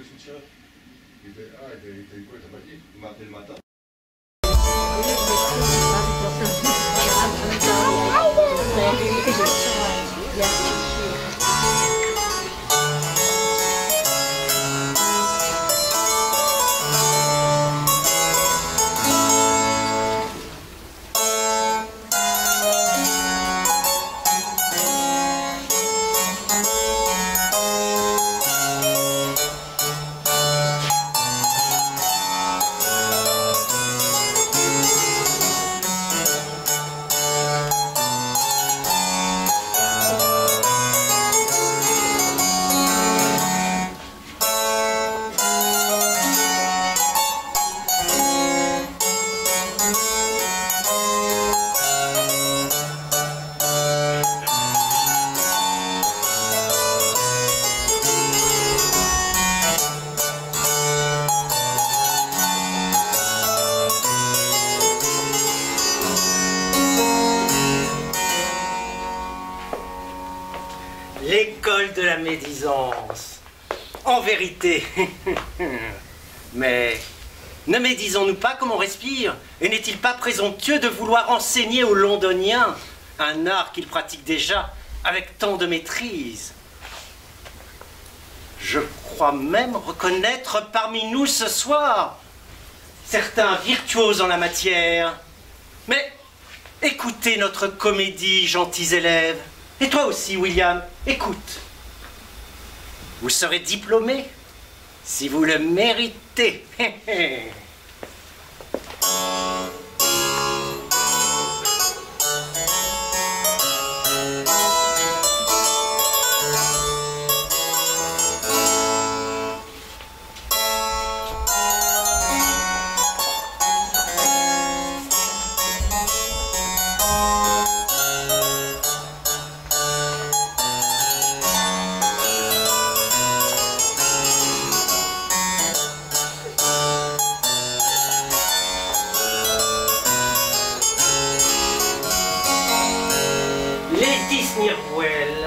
Alexis, il était quoi, t'as pas dit? Il m'a appelé le matin. L'école de la médisance. En vérité. Mais ne médisons-nous pas comme on respire? Et n'est-il pas présomptueux de vouloir enseigner aux Londoniens un art qu'ils pratiquent déjà avec tant de maîtrise? Je crois même reconnaître parmi nous ce soir certains virtuoses en la matière. Mais écoutez notre comédie, gentils élèves. Et toi aussi, William, écoute. Vous serez diplômé si vous le méritez.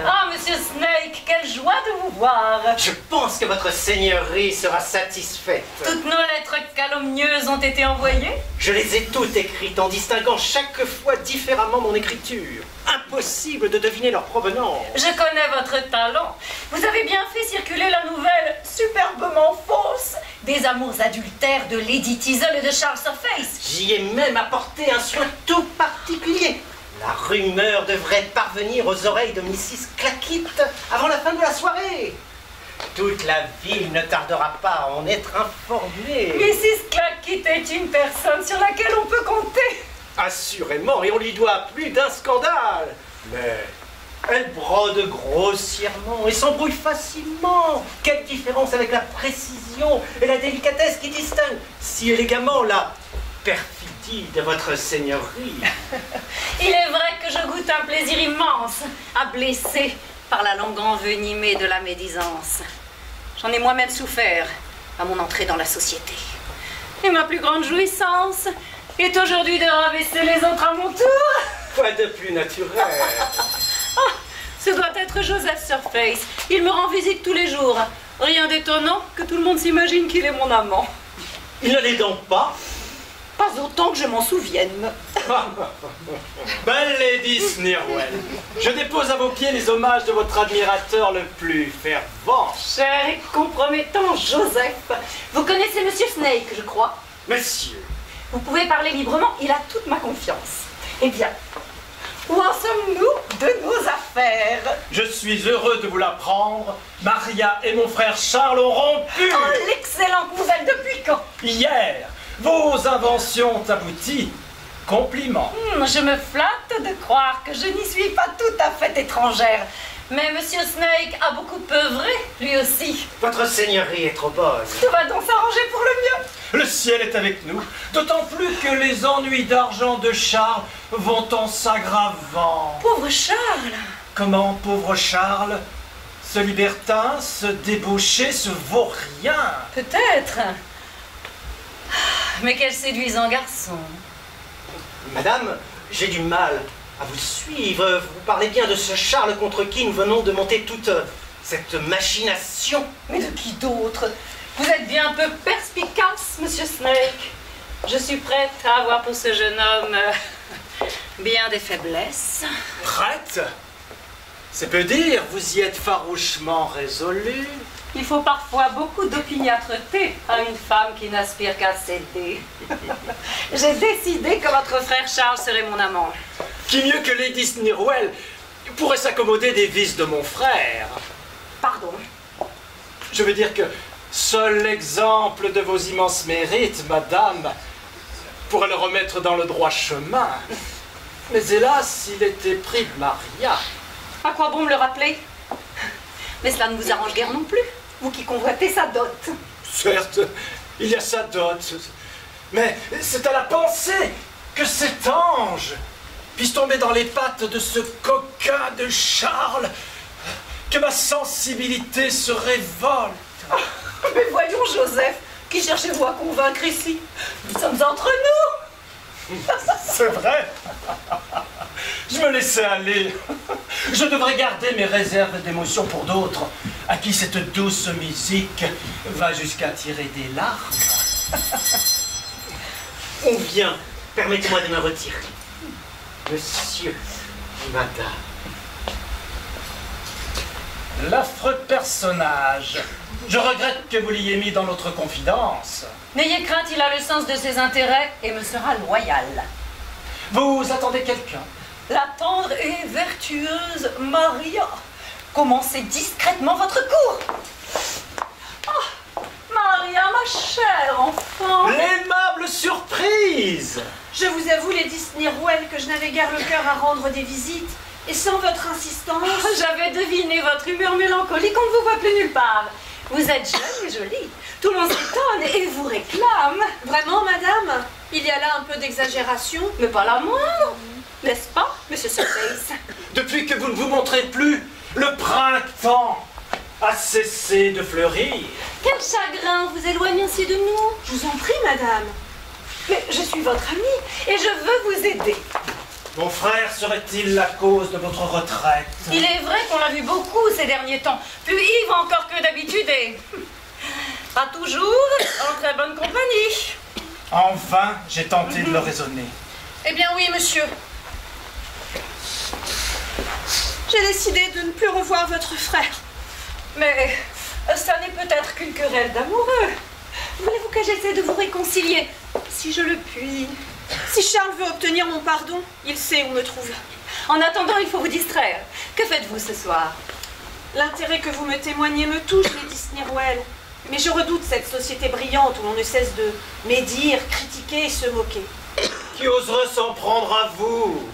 Ah, monsieur Snake, quelle joie de vous voir! Je pense que votre seigneurie sera satisfaite. Toutes nos lettres calomnieuses ont été envoyées? Je les ai toutes écrites en distinguant chaque fois différemment mon écriture. Impossible de deviner leur provenance. Je connais votre talent. Vous avez bien fait circuler la nouvelle, superbement fausse, des amours adultères de Lady Teazle et de Charles Surface. J'y ai même apporté un soin tout particulier. La rumeur devrait parvenir aux oreilles de Mrs. Clackett avant la fin de la soirée. Toute la ville ne tardera pas à en être informée. Mrs. Clackett est une personne sur laquelle on peut compter. Assurément, et on lui doit plus d'un scandale. Mais elle brode grossièrement et s'embrouille facilement. Quelle différence avec la précision et la délicatesse qui distinguent si élégamment la perfidie de votre seigneurie. Il est vrai que je goûte un plaisir immense à blesser par la langue envenimée de la médisance. J'en ai moi-même souffert à mon entrée dans la société. Et ma plus grande jouissance est aujourd'hui de rabaisser les autres à mon tour. Quoi de plus naturel? Oh, ce doit être Joseph Surface. Il me rend visite tous les jours. Rien d'étonnant que tout le monde s'imagine qu'il est mon amant. Il ne l'est donc pas? Pas autant que je m'en souvienne. Belle Lady Snirwell, je dépose à vos pieds les hommages de votre admirateur le plus fervent. Cher et compromettant Joseph, vous connaissez Monsieur Snake, je crois. Messieurs, vous pouvez parler librement, il a toute ma confiance. Eh bien, où en sommes-nous de nos affaires? Je suis heureux de vous l'apprendre. Maria et mon frère Charles ont rompu. Oh, l'excellente nouvelle, depuis quand? Hier. Vos inventions ont abouti. Compliments. Je me flatte de croire que je n'y suis pas tout à fait étrangère. Mais Monsieur Snake a beaucoup œuvré, lui aussi. Votre seigneurie est trop bonne. Tout va donc s'arranger pour le mieux. Le ciel est avec nous. D'autant plus que les ennuis d'argent de Charles vont en s'aggravant. Pauvre Charles. Comment, pauvre Charles? Ce libertin, ce débauché, ce vaurien. Peut-être. Mais quel séduisant garçon. Madame, j'ai du mal à vous suivre. Vous parlez bien de ce Charles contre qui nous venons de monter toute cette machination. Mais de qui d'autre? Vous êtes bien un peu perspicace, monsieur Snake. Je suis prête à avoir pour ce jeune homme bien des faiblesses. Prête? C'est peu dire, vous y êtes farouchement résolu. Il faut parfois beaucoup d'opiniâtreté à une femme qui n'aspire qu'à céder. J'ai décidé que votre frère Charles serait mon amant. Qui mieux que Lady Snirwell pourrait s'accommoder des vices de mon frère? Pardon. Je veux dire que seul l'exemple de vos immenses mérites, madame, pourrait le remettre dans le droit chemin. Mais hélas, il était pris de Maria. À quoi bon me le rappeler? Mais cela ne vous arrange guère non plus, vous qui convoitez sa dot. Certes, il y a sa dot, mais c'est à la pensée que cet ange puisse tomber dans les pattes de ce coquin de Charles que ma sensibilité se révolte. Mais voyons, Joseph, qui cherchez-vous à convaincre ici? Nous sommes entre nous. C'est vrai. Je me laissais aller. Je devrais garder mes réserves d'émotion pour d'autres, à qui cette douce musique va jusqu'à tirer des larmes. On vient. Permettez-moi de me retirer. Monsieur, madame. L'affreux personnage. Je regrette que vous l'ayez mis dans notre confidence. N'ayez crainte, il a le sens de ses intérêts et me sera loyal. Vous attendez quelqu'un? La tendre et vertueuse Maria. Commencez discrètement votre cours. Oh, Maria, ma chère enfant. L'aimable surprise! Je vous avoue, Lady Snirwell, que je n'avais guère le cœur à rendre des visites. Et sans votre insistance... J'avais deviné votre humeur mélancolique, on ne vous voit plus nulle part. Vous êtes jeune et jolie. Tout le monde s'étonne et vous réclame. Vraiment, madame? Il y a là un peu d'exagération. Mais pas la moindre. N'est-ce pas, monsieur Surface? Depuis que vous ne vous montrez plus, le printemps a cessé de fleurir. Quel chagrin vous éloigne ainsi de nous. Je vous en prie, madame. Mais je suis votre amie et je veux vous aider. Mon frère serait-il la cause de votre retraite? Il est vrai qu'on l'a vu beaucoup ces derniers temps, plus ivre encore que d'habitude et... pas toujours en très bonne compagnie. En vain, j'ai tenté de le raisonner. Eh bien oui, monsieur. J'ai décidé de ne plus revoir votre frère. Mais ça n'est peut-être qu'une querelle d'amoureux. Voulez-vous que j'essaie de vous réconcilier, si je le puis? Si Charles veut obtenir mon pardon, il sait où me trouver. En attendant, il faut vous distraire. Que faites-vous ce soir? L'intérêt que vous me témoignez me touche, Lady Snirwell. Mais je redoute cette société brillante où l'on ne cesse de médire, critiquer et se moquer. Qui oserait s'en prendre à vous?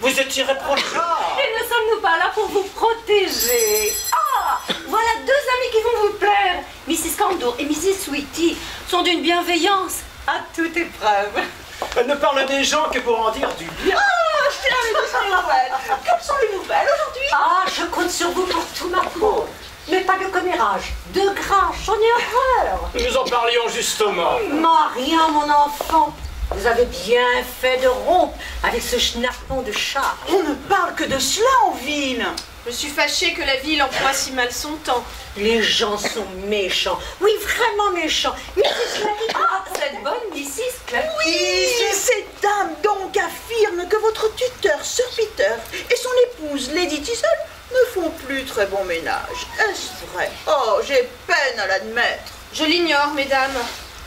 Vous êtes irréprochable. Et ne sommes-nous pas là pour vous protéger? Ah, voilà deux amis qui vont vous plaire. Mrs. Candour et Mrs. Sweetie sont d'une bienveillance à toute épreuve. Elle ne parle des gens que pour en dire du bien. Ah, chère Lady Snirwell, quelles sont les nouvelles aujourd'hui? Ah, je compte sur vous pour tout, ma pauvre. Mais pas de commérage, de gras, j'en ai horreur. Nous en parlions justement. Maria, mon enfant, vous avez bien fait de rompre avec ce schnappon de Charles. On ne parle que de cela en ville. Je suis fâchée que la ville emploie si mal son temps. Les gens sont méchants, oui, vraiment méchants. Mais c'est cela qui... Ah, cette bonne Mrs. Clapton. Oui, cette dame donc affirme que votre tuteur, Sir Peter, et son épouse, Lady Teasle, ne font plus très bon ménage. Est-ce vrai? Oh, j'ai peine à l'admettre. Je l'ignore, mesdames.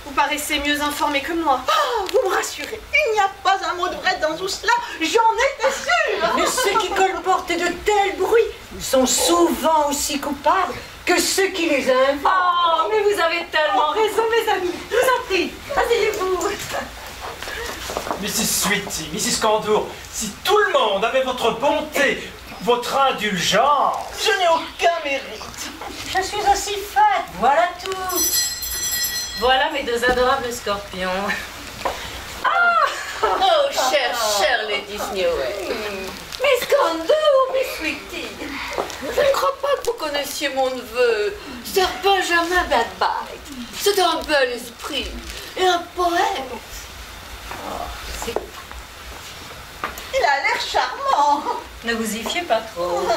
Vous paraissez mieux informées que moi. Ah, vous me rassurez, il n'y a pas un mot de vrai dans tout cela, j'en étais sûre. Mais ceux qui colportent de tels bruits sont souvent aussi coupables que ceux qui les inventent. Oh, mais vous avez tellement raison, mes amis. Je vous en prie, asseyez-vous. Mrs. Sweetie, Mrs. Candour, si tout le monde avait votre bonté, votre indulgence... Je n'ai aucun mérite. Je suis aussi faite, voilà tout. Voilà mes deux adorables scorpions. Oh, chère Lady Snirwell. Miss Candour, Miss Sweetie. Je ne crois pas que vous connaissiez mon neveu, Sir Benjamin Badbite. C'est un bel esprit et un poète. Il a l'air charmant. Ne vous y fiez pas trop.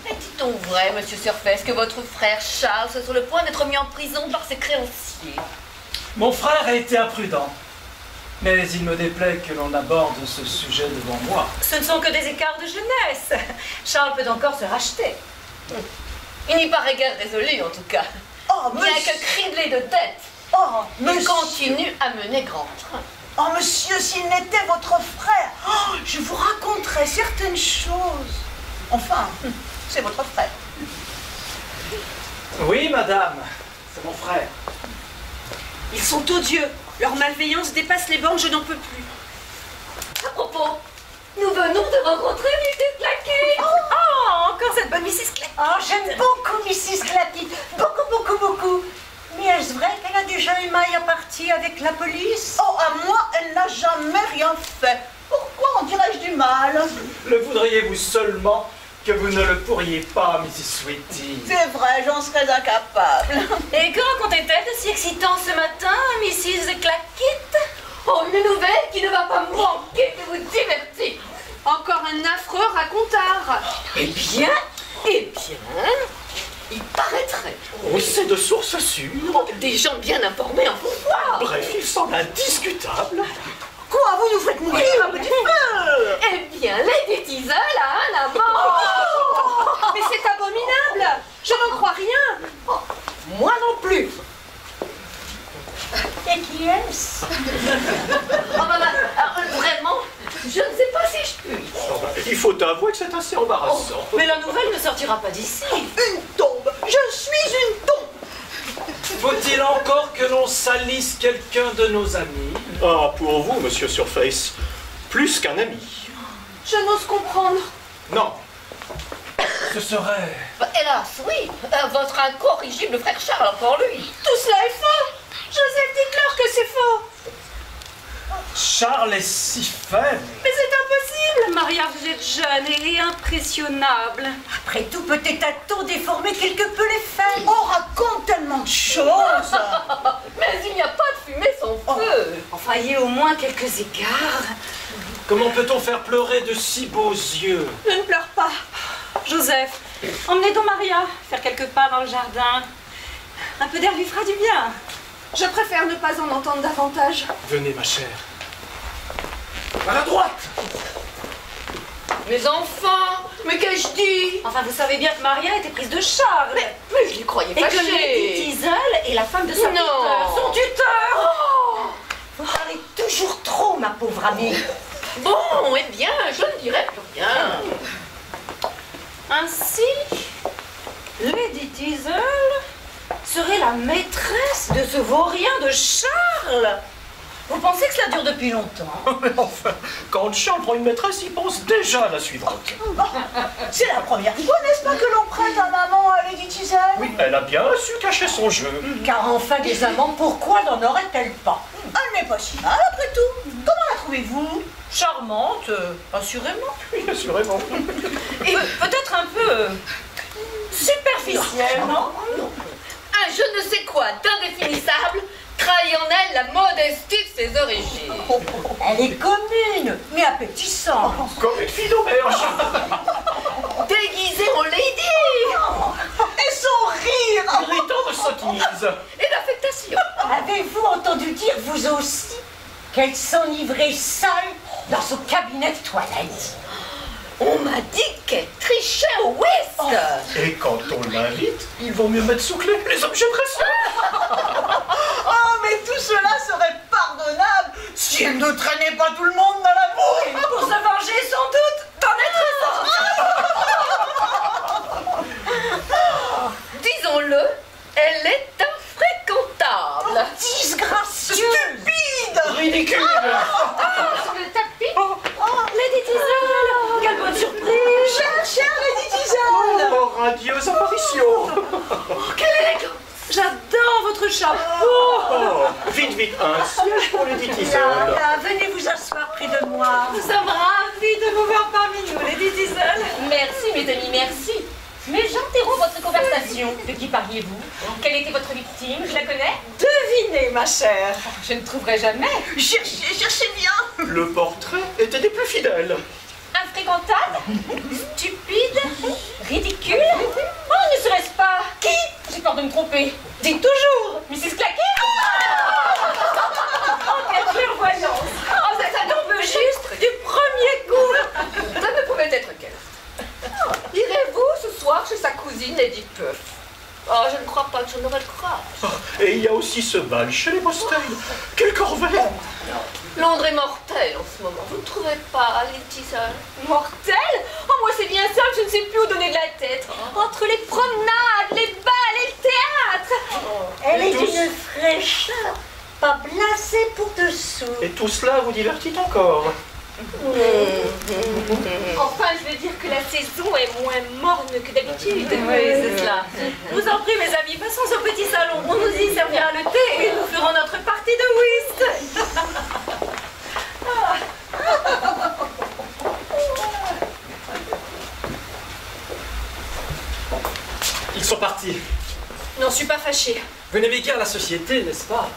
Est-il vrai, monsieur Surface, que votre frère Charles soit sur le point d'être mis en prison par ses créanciers? Mon frère a été imprudent. Mais il me déplaît que l'on aborde ce sujet devant moi. Ce ne sont que des écarts de jeunesse. Charles peut encore se racheter. Il n'y paraît guère résolu, en tout cas. Oh, Bien que criblé de dettes, Oh, il monsieur. continue à mener grand train. Oh, monsieur, s'il n'était votre frère, oh, je vous raconterais certaines choses. Enfin, c'est votre frère. Oui, madame, c'est mon frère. Ils sont odieux. Leur malveillance dépasse les bornes, je n'en peux plus. À propos, nous venons de rencontrer Mrs. Clacky. Oh, encore cette bonne Mrs. Clack. Oh, j'aime beaucoup Mrs. Clacky. Beaucoup. Mais est-ce vrai qu'elle a déjà eu maille à partie avec la police? Oh, à moi, elle n'a jamais rien fait. Pourquoi en dirais-je du mal? Le voudriez-vous seulement que vous ne le pourriez pas, Mrs. Sweetie? C'est vrai, j'en serais incapable. Et que racontait-elle de si excitant ce matin, Mrs. Clackett? Oh, une nouvelle qui ne va pas manquer de vous divertir. Encore un affreux racontard. Eh bien, il paraîtrait Oh, c'est de sources sûres. des gens bien informés en pouvoir. Bref, il semble indiscutable. Quoi, vous nous faites mourir un petit peu? Eh bien, Lady Teasel a un amant. Mais c'est abominable. Je n'en crois rien. Moi non plus. Et qui est-ce? Vraiment, je ne sais pas si je puis. Il faut avouer que c'est assez embarrassant. Mais la nouvelle ne sortira pas d'ici. Une tombe. Je suis une tombe. Faut-il encore que l'on salisse quelqu'un de nos amis? Ah, pour vous, monsieur Surface, plus qu'un ami. Je n'ose comprendre. Non. Ce serait... Hélas, oui, votre incorrigible frère Charles, encore lui. Tout cela est faux. Joseph, dites-leur que c'est faux. Charles est si faible. Mais c'est impossible. Maria, vous êtes jeune et impressionnable. Après tout, peut-être a-t-on déformé quelque peu les faits. On raconte tellement de choses. Mais il n'y a pas de fumée sans feu. Enfin, il y a au moins quelques écarts. Comment peut-on faire pleurer de si beaux yeux? Je ne pleure pas. Joseph, emmenez donc Maria faire quelques pas dans le jardin. Un peu d'air lui fera du bien. Je préfère ne pas en entendre davantage. Venez, ma chère. À la droite. Mes enfants, mais qu'ai-je dit? Enfin, vous savez bien que Maria était prise de Charles. Mais je les croyais Et que Lady fâchés. Teasel est la femme de son Non. tuteur. Son tuteur. Vous parlez toujours trop, ma pauvre amie. Bon, eh bien, je ne dirai plus rien. Ainsi, Lady Teasel serait la maîtresse de ce vaurien de Charles. Vous pensez que cela dure depuis longtemps? Mais enfin, quand Charles prend une maîtresse, il pense déjà à la suivante. C'est la première fois, n'est-ce pas, que l'on prête un amant à Lady Teasel? Oui, elle a bien su cacher son jeu. Car enfin, des amants, pourquoi n'en aurait-elle pas? Elle n'est pas si mal, après tout. Comment la trouvez-vous? Charmante, assurément. Oui, assurément. Et peut-être un peu superficielle, non? Un je ne sais quoi d'indéfinissable trahit en elle la modestie de ses origines. Elle est commune, mais appétissante. Comme une fille d'auberge. Déguisée en lady Et son rire! Irritant de sottise. et d'affectation. Avez-vous entendu dire, vous aussi, qu'elle s'enivrait seule dans son cabinet de toilette? On m'a dit qu'elle trichait au whist. Et quand on l'invite, il vaut mieux mettre sous clé les objets précieux. Oh, mais tout cela serait pardonnable si elle ne traînait pas tout le monde dans la boue! Pour se venger, sans doute, d'en être sortie. Disons-le, elle est infréquentable. Disgracieuse! Stupide! Ridicule. Sur le tapis. Lady Teasel, quelle bonne surprise. Chère Lady Teasel! Oh, radieuse apparition. Quelle élégance. J'adore votre chapeau. Oh, vite, un siège pour Lady Là, Teasel. là, venez vous asseoir près de moi. Nous sommes ravis de vous voir parmi nous, Lady Teasel. Merci, mes amis, merci. Mais j'interromps votre conversation. De qui parliez-vous? Quelle était votre victime? Je la connais? Devinez, ma chère. Je ne trouverai jamais. Cherchez bien! Le portrait était des plus fidèles. Infréquentable? Stupide. stupide, ridicule. Oh, ne serait-ce pas... Qui? J'ai peur de me tromper. Dites toujours, Mrs. Claquette. Oh, quelle clairvoyance. Oh, ça tombe juste du premier coup. Ça ne pouvait être qu'elle. Irez-vous ce soir chez sa cousine Lady Puff? Oh, je ne crois pas que j'en aurai le courage. Et il y a aussi ce bal chez les Boston. Quelle corvée! Londres est mortel en ce moment. Vous ne trouvez pas, Lady Seul? Mortel? Oh, moi c'est bien simple, je ne sais plus où donner de la tête. Entre les promenades, les bals et le théâtre. Elle est d'une fraîcheur, pas blasée pour dessous. Et tout cela vous divertit encore? Enfin, je veux dire que la saison est moins morne que d'habitude. Oui, c'est cela. Je vous en prie, mes amis, passons au petit salon. On nous y servira le thé et nous ferons notre partie de whist. Ils sont partis. N'en suis pas fâchée. Vous n'aimez guère la société, n'est-ce pas?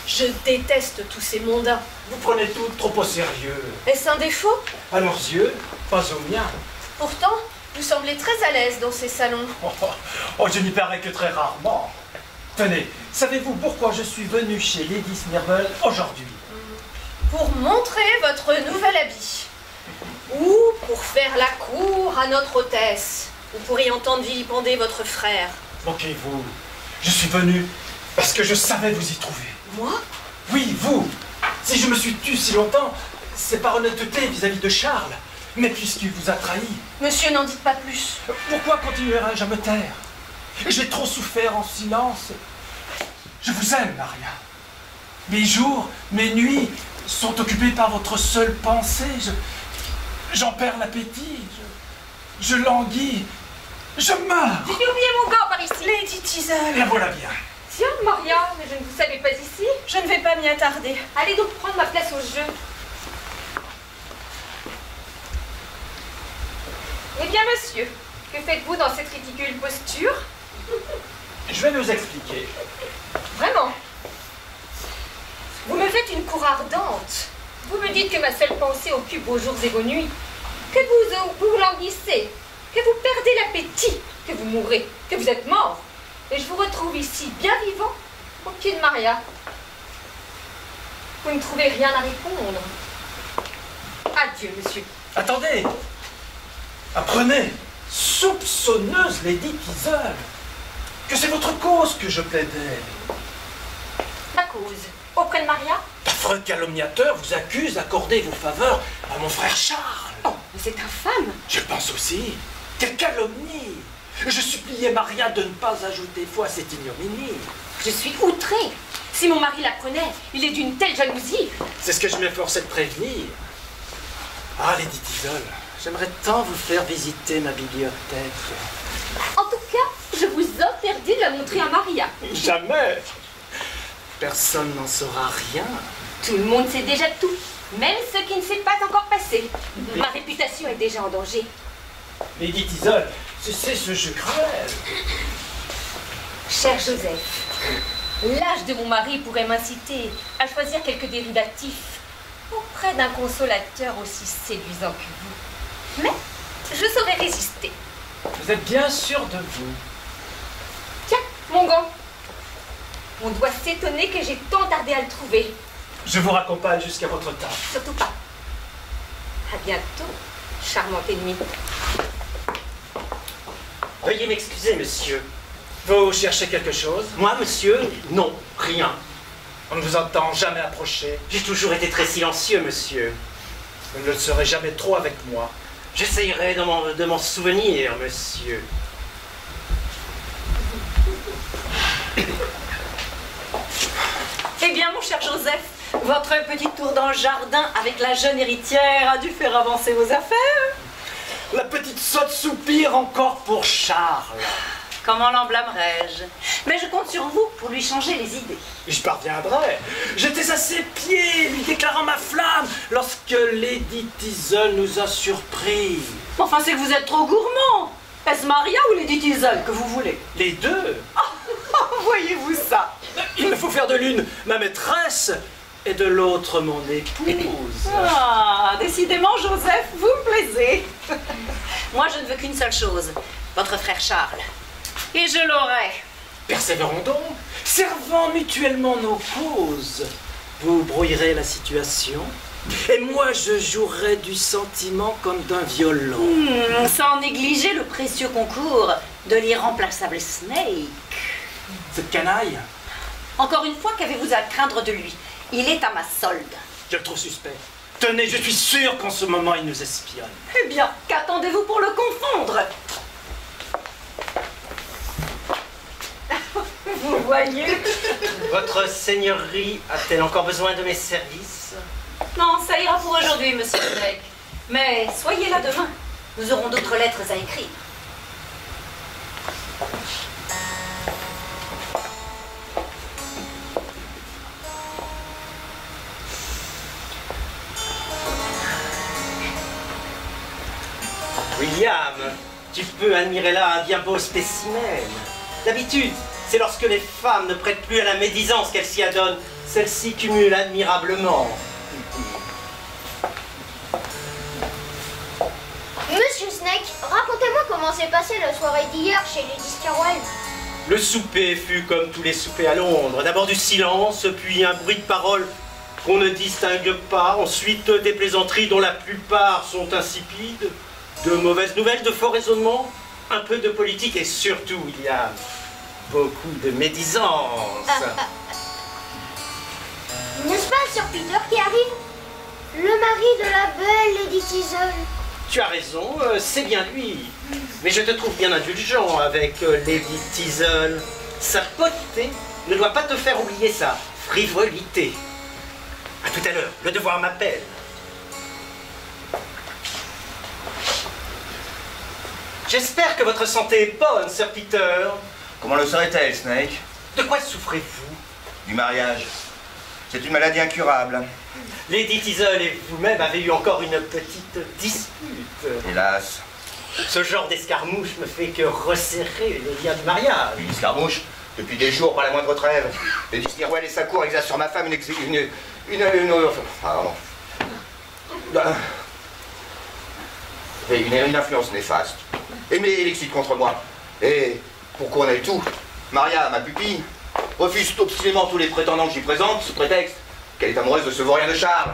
Je déteste tous ces mondains. Vous prenez tout trop au sérieux. Est-ce un défaut? À leurs yeux, pas aux miens. Pourtant, vous semblez très à l'aise dans ces salons. Oh, je n'y parais que très rarement. Tenez, savez-vous pourquoi je suis venu chez Lady Smirble aujourd'hui? Pour montrer votre nouvel habit. Ou pour faire la cour à notre hôtesse. Vous pourriez entendre vilipender votre frère. Moquez-vous. Je suis venu parce que je savais vous y trouver. Moi? Oui, vous. Si je me suis tue si longtemps, c'est par honnêteté vis-à-vis de Charles. Mais puisqu'il vous a trahi, Monsieur, n'en dites pas plus. pourquoi continuerai-je à me taire? J'ai trop souffert en silence. Je vous aime, Maria. Mes jours, mes nuits sont occupés par votre seule pensée. J'en perds l'appétit. Je languis. Je meurs. J'ai oublié mon gant par ici. Lady Teasle. La voilà bien. Tiens, Maria, mais je ne vous savais pas ici. Je ne vais pas m'y attarder. Allez donc prendre ma place au jeu. Eh bien, monsieur, que faites-vous dans cette ridicule posture? Je vais nous expliquer. Vraiment? Vous me faites une cour ardente. Vous me dites que ma seule pensée occupe vos jours et vos nuits. Que vous languissez, que vous perdez l'appétit, que vous mourrez, que vous êtes mort. Et je vous retrouve ici, bien vivant, au pied de Maria. Vous ne trouvez rien à répondre. Adieu, monsieur. Attendez. Apprenez, soupçonneuse Lady Teasle, que c'est votre cause que je plaidais. Ma cause, auprès de Maria? D'affreux calomniateur vous accuse d'accorder vos faveurs à mon frère Charles. Oh, mais c'est infâme. Je pense aussi. Quelle calomnie! Je suppliais Maria de ne pas ajouter foi à cette ignominie. Je suis outrée. Si mon mari l'apprenait, il est d'une telle jalousie. C'est ce que je m'efforçais de prévenir. Ah, Lady Teasle, j'aimerais tant vous faire visiter ma bibliothèque. En tout cas, je vous interdis de la montrer à Maria. Jamais! Personne n'en saura rien. Tout le monde sait déjà tout, même ce qui ne s'est pas encore passé. Ma réputation est déjà en danger. Lady Teasle, cessez ce jeu cruel. Cher Joseph, l'âge de mon mari pourrait m'inciter à choisir quelques dérivatifs auprès d'un consolateur aussi séduisant que vous. Mais je saurais résister. Vous êtes bien sûr de vous. Tiens, mon gant. On doit s'étonner que j'ai tant tardé à le trouver. Je vous raccompagne jusqu'à votre table. Surtout pas. À bientôt, charmant ennemi. Veuillez m'excuser, monsieur. Vous cherchez quelque chose? Moi, monsieur, non, rien. On ne vous entend jamais approcher. J'ai toujours été très silencieux, monsieur. Vous ne le serez jamais trop avec moi. J'essayerai de m'en souvenir, monsieur. Eh bien, mon cher Joseph, votre petite tour dans le jardin avec la jeune héritière a dû faire avancer vos affaires. La petite sotte soupire encore pour Charles. Comment l'en blâmerais-je? Mais je compte sur vous pour lui changer les idées. Je parviendrai. J'étais à ses pieds, lui déclarant ma flamme, lorsque Lady Teasle nous a surpris. Enfin, c'est que vous êtes trop gourmand. Est-ce Maria ou Lady Teasle que vous voulez? Les deux. Voyez-vous ça? Il me faut faire de l'une ma maîtresse et de l'autre mon épouse. Ah, décidément, Joseph, vous me plaisez. Moi, je ne veux qu'une seule chose, votre frère Charles. Et je l'aurai. Persévérons donc, servant mutuellement nos causes. Vous brouillerez la situation, et moi je jouerai du sentiment comme d'un violon. Sans négliger le précieux concours de l'irremplaçable Snake. Cette canaille, Encore une fois, qu'avez-vous à craindre de lui? Il est à ma solde. je le trouve suspect. Tenez, je suis sûr qu'en ce moment il nous espionne. Eh bien, qu'attendez-vous pour le confondre? Vous voyez? Votre seigneurie a-t-elle encore besoin de mes services? Non, ça ira pour aujourd'hui, monsieur Snake. Mais soyez là demain. Nous aurons d'autres lettres à écrire. William, tu peux admirer là un bien beau spécimen. D'habitude, c'est lorsque les femmes ne prêtent plus à la médisance qu'elles s'y adonnent. Celle-ci cumule admirablement. Monsieur Snake, racontez-moi comment s'est passée la soirée d'hier chez Lady Scarwell. Le souper fut comme tous les soupers à Londres. D'abord du silence, puis un bruit de parole qu'on ne distingue pas. Ensuite des plaisanteries dont la plupart sont insipides. De mauvaises nouvelles, de faux raisonnements, un peu de politique et surtout, il y a beaucoup de médisance. N'est-ce pas Sir Peter qui arrive? Le mari de la belle Lady Teasle. Tu as raison, c'est bien lui. Mais je te trouve bien indulgent avec Lady Teasle. Sa beauté ne doit pas te faire oublier sa frivolité. À tout à l'heure, le devoir m'appelle. J'espère que votre santé est bonne, Sir Peter. Comment le serait-elle, Snake? De quoi souffrez-vous? Du mariage. C'est une maladie incurable. Lady Teasle et vous-même avez eu encore une petite dispute. Hélas. Ce genre d'escarmouche me fait que resserrer les liens du mariage. Une escarmouche? Depuis des jours, pas la moindre trêve. Lady Scarwell et sa cour exercent sur ma femme une influence néfaste. Et elle excite contre moi. Et pour couronner le tout, Maria, ma pupille, refuse obstinément tous les prétendants que j'y présente sous prétexte qu'elle est amoureuse de ce vaurien de Charles.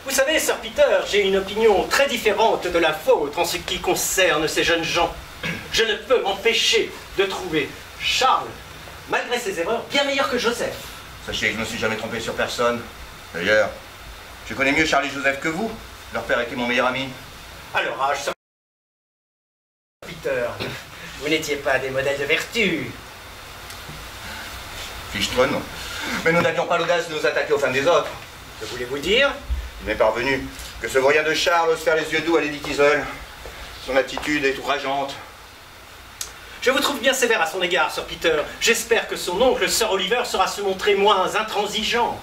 Vous savez, Sir Peter, j'ai une opinion très différente de la vôtre en ce qui concerne ces jeunes gens. Je ne peux m'empêcher de trouver Charles, malgré ses erreurs, bien meilleur que Joseph. Sachez que je ne me suis jamais trompé sur personne. D'ailleurs, je connais mieux Charles et Joseph que vous. Leur père était mon meilleur ami. Alors, Sir Peter, vous n'étiez pas des modèles de vertu. Fichtre, non. Mais nous n'avions pas l'audace de nous attaquer aux femmes des autres. Que voulez-vous dire? Il m'est parvenu que ce vaurien de Charles ose faire les yeux doux à Lady Teasle. Son attitude est outrageante. Je vous trouve bien sévère à son égard, Sir Peter. J'espère que son oncle, Sir Oliver, saura se montrer moins intransigeant.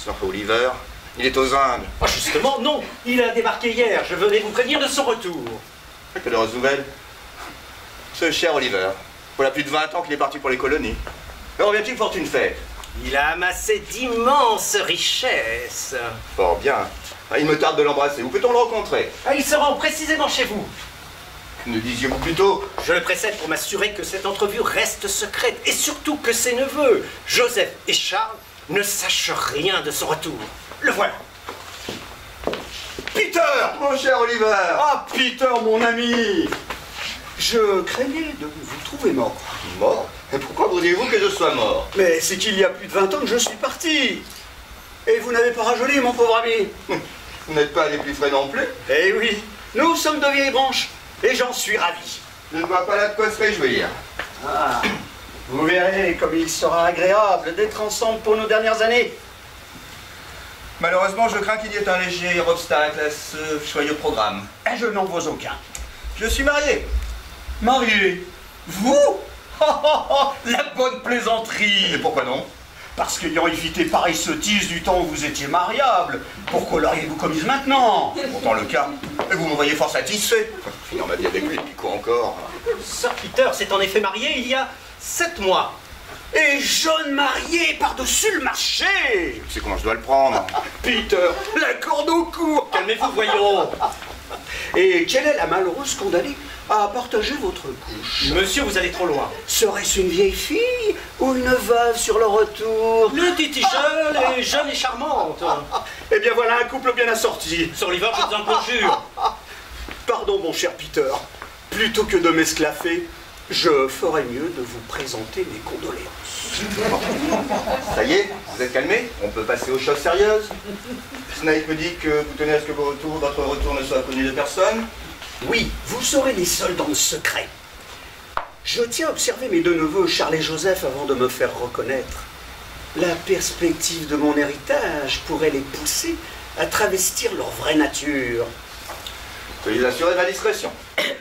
Sir Oliver, il est aux Indes. Oh, justement, non. Il a débarqué hier. Je venais vous prévenir de son retour. Quelle heureuse nouvelle. Ce cher Oliver, voilà plus de 20 ans qu'il est parti pour les colonies. Mais revient-il fort une fête? Il a amassé d'immenses richesses. Fort bien. Il me tarde de l'embrasser. Où peut-on le rencontrer? Il se rend précisément chez vous. Ne disiez-vous plutôt? Je le précède pour m'assurer que cette entrevue reste secrète et surtout que ses neveux, Joseph et Charles, ne sachent rien de son retour. Le voilà. Peter! Mon cher Oliver! Ah, Peter, mon ami! Je craignais de vous trouver mort. Mort? Et pourquoi voudriez-vous que je sois mort? Mais c'est qu'il y a plus de 20 ans que je suis parti. Et vous n'avez pas rajeuni, mon pauvre ami. Vous n'êtes pas les plus frais non plus? Eh oui, nous sommes de vieilles branches. Et j'en suis ravi. Je ne vois pas là de quoi se réjouir. Ah, vous verrez comme il sera agréable d'être ensemble pour nos dernières années. Malheureusement, je crains qu'il y ait un léger obstacle à ce joyeux programme. Et je n'en vois aucun. Je suis marié. Marié? Vous? La bonne plaisanterie. Et pourquoi non? Parce qu'ayant évité pareille sottise du temps où vous étiez mariable, pourquoi l'auriez-vous commise maintenant? C'est pourtant le cas. Et vous me voyez fort satisfait. Finir ma vie avec lui, et puis quoi encore? Sir Peter s'est en effet marié il y a 7 mois. Et jeune marié par-dessus le marché. Je sais comment je dois le prendre. Peter, la corde au cou. Calmez-vous, voyons. Et quelle est la malheureuse condamnée à partager votre couche. Monsieur, vous allez trop loin. Serait-ce une vieille fille ou une veuve sur le retour? Lady Tissel est jeune et charmante. Eh bien voilà un couple bien assorti. Sur l'hiver, je vous en conjure. Pardon, mon cher Peter. Plutôt que de m'esclaffer, je ferais mieux de vous présenter mes condoléances. Ça y est, vous êtes calmé? On peut passer aux choses sérieuses. Snape me dit que vous tenez à ce que votre retour ne soit connu de personne. Oui, vous serez les seuls dans le secret. Je tiens à observer mes deux neveux, Charles et Joseph, avant de me faire reconnaître. La perspective de mon héritage pourrait les pousser à travestir leur vraie nature. Soyez assuré de la discrétion.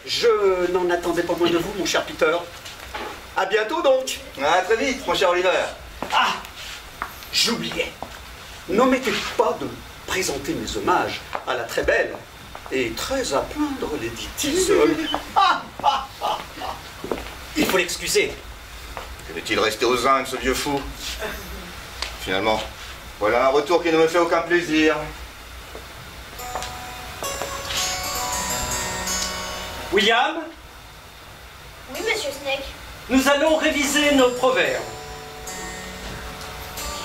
Je n'en attendais pas moins de vous, mon cher Peter. À bientôt donc. À très vite, mon cher Oliver. Ah, j'oubliais. N'omettez pas de présenter mes hommages à la très belle et très à plaindre Lady Tissel. Il faut l'excuser. Que n'est-il resté aux Indes, ce vieux fou? Finalement, voilà un retour qui ne me fait aucun plaisir. William, Oui, monsieur Snake. nous allons réviser nos proverbes.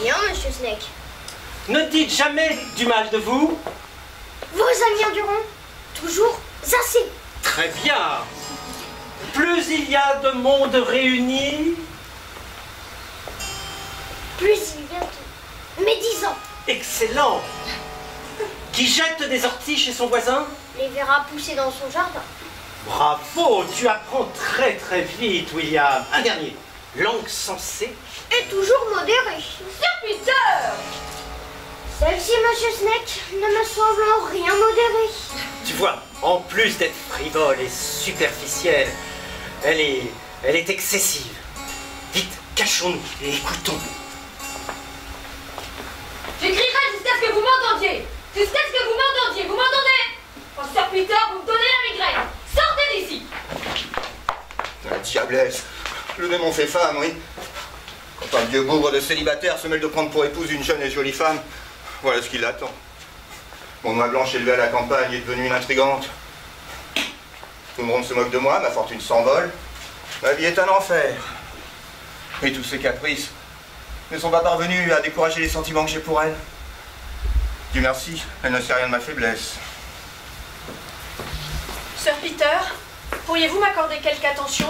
Bien, monsieur Snake. Ne dites jamais du mal de vous. Vos amis endurants toujours assez. Très bien. Plus il y a de monde réuni, Plus il vient de médisant. excellent. Qui jette des orties chez son voisin? Les verra pousser dans son jardin. Bravo, tu apprends très très vite, William. Un dernier. Langue sensée. Et toujours modéré. Sir Peter! Celle-ci, monsieur Snake, ne me semble en rien modérée. Tu vois, en plus d'être frivole et superficielle, elle est excessive. Vite, cachons-nous et écoutons. J'écrirai jusqu'à ce que vous m'entendiez! Jusqu'à ce que vous m'entendiez! Vous m'entendez? Oh, Sir Peter, vous me donnez la migraine! Sortez d'ici! La diablesse. Le démon fait femme, oui. Quand un vieux bougre de célibataire se mêle de prendre pour épouse une jeune et jolie femme, voilà ce qui l'attend. Mon noix blanche élevée à la campagne est devenue une intrigante. Tout le monde se moque de moi, ma fortune s'envole. Ma vie est un enfer. Et tous ces caprices ne sont pas parvenus à décourager les sentiments que j'ai pour elle. Dieu merci, elle ne sait rien de ma faiblesse. Sir Peter, pourriez-vous m'accorder quelque attention?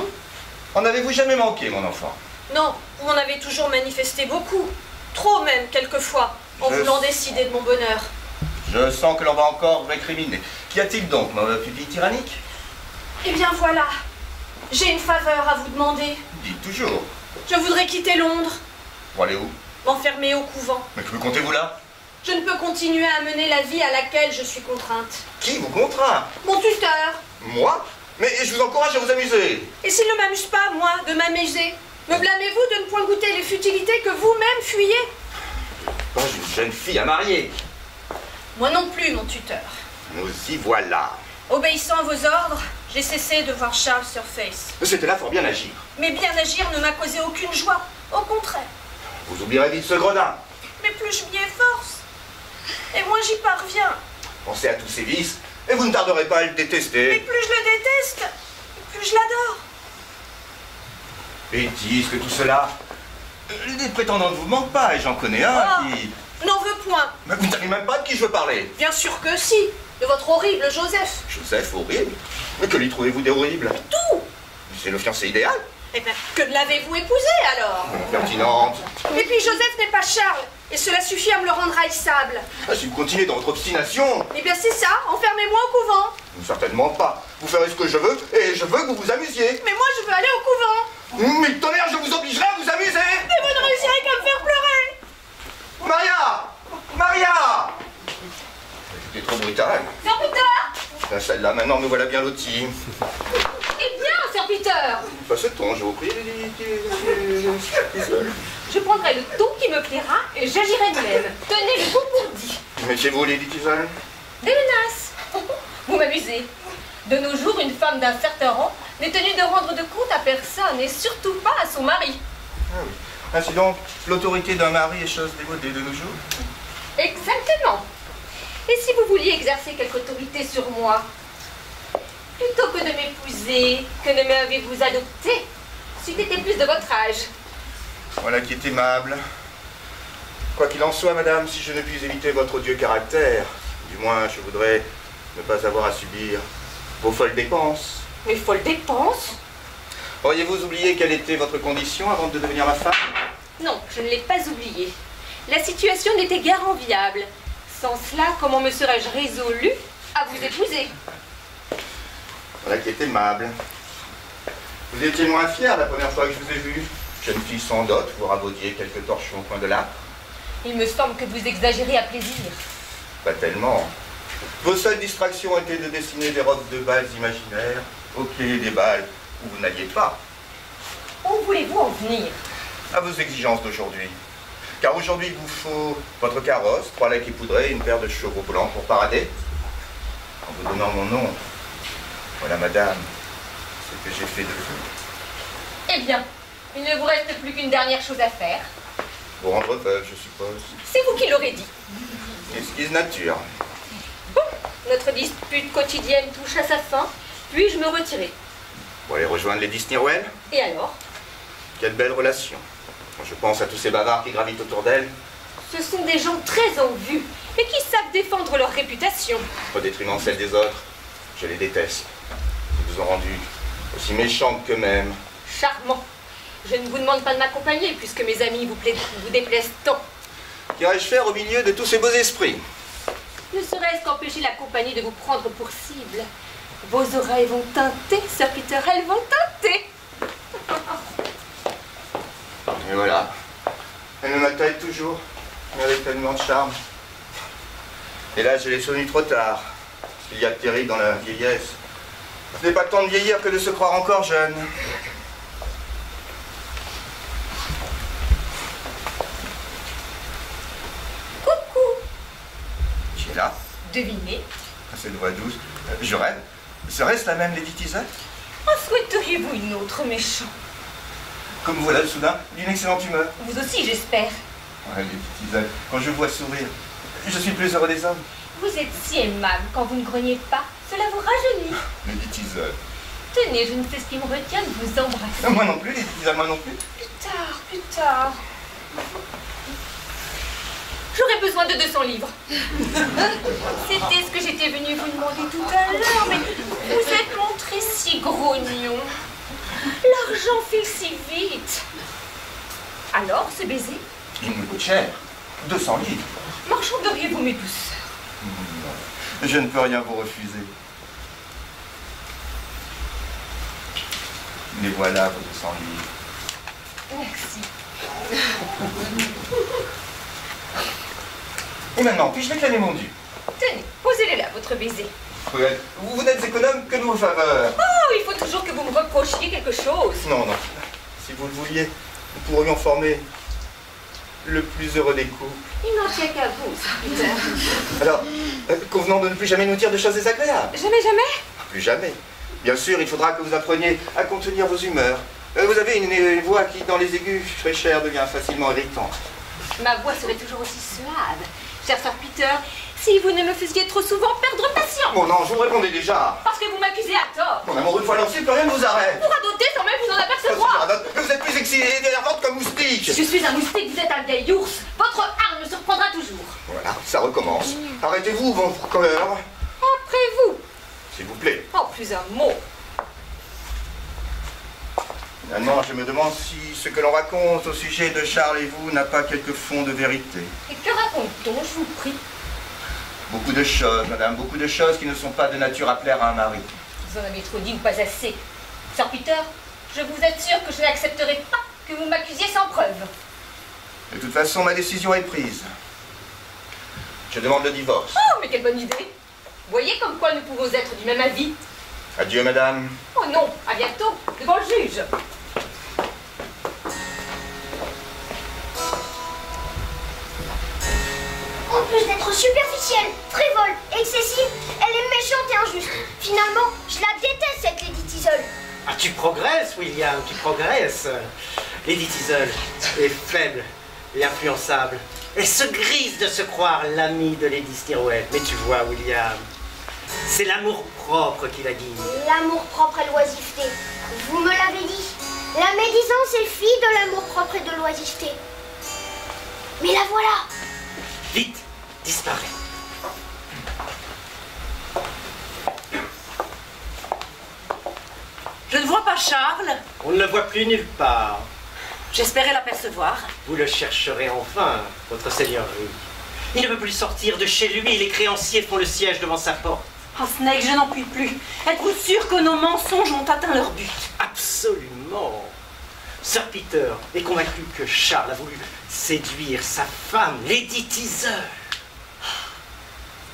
En avez-vous jamais manqué, mon enfant? Non, vous m'en avez toujours manifesté beaucoup. Trop même, quelquefois, en Je- voulant décider de mon bonheur. Je sens que l'on va encore récriminer. Qu'y a-t-il donc, ma pupille tyrannique? Eh bien voilà, j'ai une faveur à vous demander. Dites toujours. Je voudrais quitter Londres, Pour aller où? m'enfermer au couvent. Mais que me comptez-vous là? Je ne peux continuer à mener la vie à laquelle je suis contrainte. Qui vous contraint? Mon tuteur. Moi? Mais je vous encourage à vous amuser. Et s'il ne m'amuse pas, moi, de m'amuser, me blâmez-vous de ne point goûter les futilités que vous-même fuyez? Pas une jeune fille à marier. Moi non plus, mon tuteur. Nous y voilà. Obéissant à vos ordres, j'ai cessé de voir Charles Surface. C'était là fort bien agir. Mais bien agir ne m'a causé aucune joie. Au contraire. Vous oublierez vite ce gredin. Mais plus je m'y efforce, et moins j'y parviens. Pensez à tous ses vices, et vous ne tarderez pas à le Mais détester. plus je le déteste, plus je l'adore. Bêtise que tout cela. Les prétendants ne vous manquent pas, et j'en connais un Ah. qui... N'en veux point. Mais vous ne savez même pas de qui je veux parler. Bien sûr que si. De votre horrible Joseph. Joseph, horrible. Mais que lui trouvez-vous d'horrible? Tout. C'est le fiancé idéal. Eh bien, que l'avez-vous épousé alors? Pertinente. Et puis Joseph n'est pas Charles, et cela suffit à me le rendre haïssable. Ah, si vous continuez dans votre obstination, Eh bien c'est ça, enfermez-moi au couvent. certainement pas. Vous ferez ce que je veux, et je veux que vous vous amusiez. Mais moi je veux aller au couvent. Mais tonnerre, je vous obligerai à vous amuser. Mais vous ne réussirez qu'à me faire pleurer. Maria! Maria! C'était trop brutal. Sir Peter! Celle-là, maintenant, me voilà bien lotie. Eh bien, Sir Peter! Passez-t-on, je vous prie. Je prendrai le ton qui me plaira et j'agirai de même. Tenez le coup pour dit. Méfiez-vous, Lady Tissel. Des menaces. Vous m'amusez. De nos jours, une femme d'un certain rang n'est tenue de rendre de compte à personne et surtout pas à son mari. Ah oui. Ainsi donc, l'autorité d'un mari est chose démodée de nos jours. Exactement. Et si vous vouliez exercer quelque autorité sur moi, Plutôt que de m'épouser, que ne m'avez-vous adopté, c'eût été plus de votre âge. Voilà qui est aimable. Quoi qu'il en soit, madame, si je ne puis éviter votre odieux caractère, du moins je voudrais ne pas avoir à subir vos folles dépenses. Mes folles dépenses? Auriez-vous oublié quelle était votre condition avant de devenir ma femme? Non, je ne l'ai pas oublié. La situation n'était guère enviable. Sans cela, comment me serais-je résolue à vous épouser? Voilà qui est aimable. Vous étiez moins fière la première fois que je vous ai vu. Jeune fille sans dot, vous rabaudiez quelques torchons au coin de l'âtre. Il me semble que vous exagérez à plaisir. Pas tellement. Vos seules distractions étaient de dessiner des robes de bals imaginaires, au pied des bals où vous n'alliez pas. Où voulez-vous en venir? À vos exigences d'aujourd'hui. Car aujourd'hui, il vous faut votre carrosse, 3 lacs poudrés et une paire de chevaux blancs pour parader. En vous donnant mon nom, voilà, madame, ce que j'ai fait de vous. Eh bien, il ne vous reste plus qu'une dernière chose à faire. Vous rendre veuve, je suppose. C'est vous qui l'aurez dit. Esquisse nature. Bon, notre dispute quotidienne touche à sa fin. Puis-je me retirer? Pour aller rejoindre Lady Stirwell? Et alors? Quelle belle relation. Quand je pense à tous ces bavards qui gravitent autour d'elle. Ce sont des gens très en vue et qui savent défendre leur réputation. Au détriment de celle des autres, je les déteste. Ils vous ont rendu aussi méchante qu'eux-mêmes. Charmant. Je ne vous demande pas de m'accompagner puisque mes amis vous déplaisent tant. Qu'irais-je faire au milieu de tous ces beaux esprits? Ne serait-ce qu'empêcher la compagnie de vous prendre pour cible. Vos oreilles vont teinter, Sir Peter, elles vont teinter. Et voilà. Elle me m'attaque toujours, mais avec tellement de charme. Et là, je l'ai souvenu trop tard. Ce qu'il y a de terrible dans la vieillesse. Ce n'est pas tant de vieillir que de se croire encore jeune. Coucou. Qui est là? Devinez. Cette voix douce. Je rêve. Serait-ce la même Lady Teasel? En souhaiteriez-vous une autre, méchant? Comme vous voilà, soudain, d'une excellente humeur. Vous aussi, j'espère. Ouais, Lady Teasel, quand je vous vois sourire, je suis plus heureux des hommes. Vous êtes si aimable quand vous ne grognez pas. Cela vous rajeunit. Lady Teasel. Tenez, je ne sais ce qui me retient de vous embrasser. Moi non plus, Lady Teasel, moi non plus. Plus tard. J'aurais besoin de 200 livres. C'était ce que j'étais venue vous demander tout à l'heure, mais vous êtes montré si grognon. L'argent file si vite. Alors, ce baiser? Il me coûte cher. 200 livres. Marchanderiez-vous mes douceurs? Non, je ne peux rien vous refuser. Mais voilà vos 200 livres. Merci. Et maintenant, puis-je réclamer mon dû? Tenez, posez-le là, votre baiser. Cruel. Vous n'êtes économe que de vos faveurs. Oh, il faut toujours que vous me reprochiez quelque chose. Non, non. Si vous le vouliez, nous pourrions former le plus heureux des couples. Il n'en tient qu'à vous, Sir Peter. Alors, convenons de ne plus jamais nous dire de choses désagréables. Jamais, jamais? Plus jamais. Bien sûr, il faudra que vous appreniez à contenir vos humeurs. Vous avez une voix qui, dans les aigus très chères, devient facilement irritante. Ma voix serait toujours aussi suave. Cher Sir Peter, si vous ne me faisiez trop souvent perdre patience. Bon, non, je vous répondais déjà. Parce que vous m'accusez à tort. Mon amour, une fois lancé, plus rien ne vous arrête. Pour radoter sans même vous en apercevoir. Vous êtes plus excitée et énervante qu'un moustique. Je suis un moustique, vous êtes un vieil ours. Votre arme me surprendra toujours. Voilà, ça recommence. Arrêtez-vous, vos cœurs. Après vous. S'il vous plaît. Oh, plus un mot. Finalement, je me demande si ce que l'on raconte au sujet de Charles et vous n'a pas quelque fond de vérité. Et que raconte-t-on, je vous prie? Beaucoup de choses, madame, beaucoup de choses qui ne sont pas de nature à plaire à un mari. Vous en avez trop dit ou pas assez. Sir Peter, je vous assure que je n'accepterai pas que vous m'accusiez sans preuve. De toute façon, ma décision est prise. Je demande le divorce. Oh, mais quelle bonne idée. Voyez comme quoi nous pouvons être du même avis. Adieu, madame. Oh non, à bientôt, devant le juge. En plus d'être superficielle, frivole, excessive, elle est méchante et injuste. Finalement, je la déteste, cette Lady Teasel. Ah, tu progresses, William, tu progresses. Lady Teasel est faible et influençable. Elle se grise de se croire l'amie de Lady Stirwell. Mais tu vois, William, C'est l'amour-propre qui la guide. L'amour-propre et l'oisiveté. Vous me l'avez dit. La médisance est fille de l'amour-propre et de l'oisiveté. Mais la voilà. Vite, disparaît. Je ne vois pas Charles. On ne le voit plus nulle part. J'espérais l'apercevoir. Vous le chercherez enfin, votre seigneurie. Il ne peut plus sortir de chez lui, les créanciers font le siège devant sa porte. Oh Snake, je n'en puis plus. Êtes-vous sûr que nos mensonges ont atteint leur but? Absolument. Sir Peter est convaincu que Charles a voulu séduire sa femme, Lady Teaser.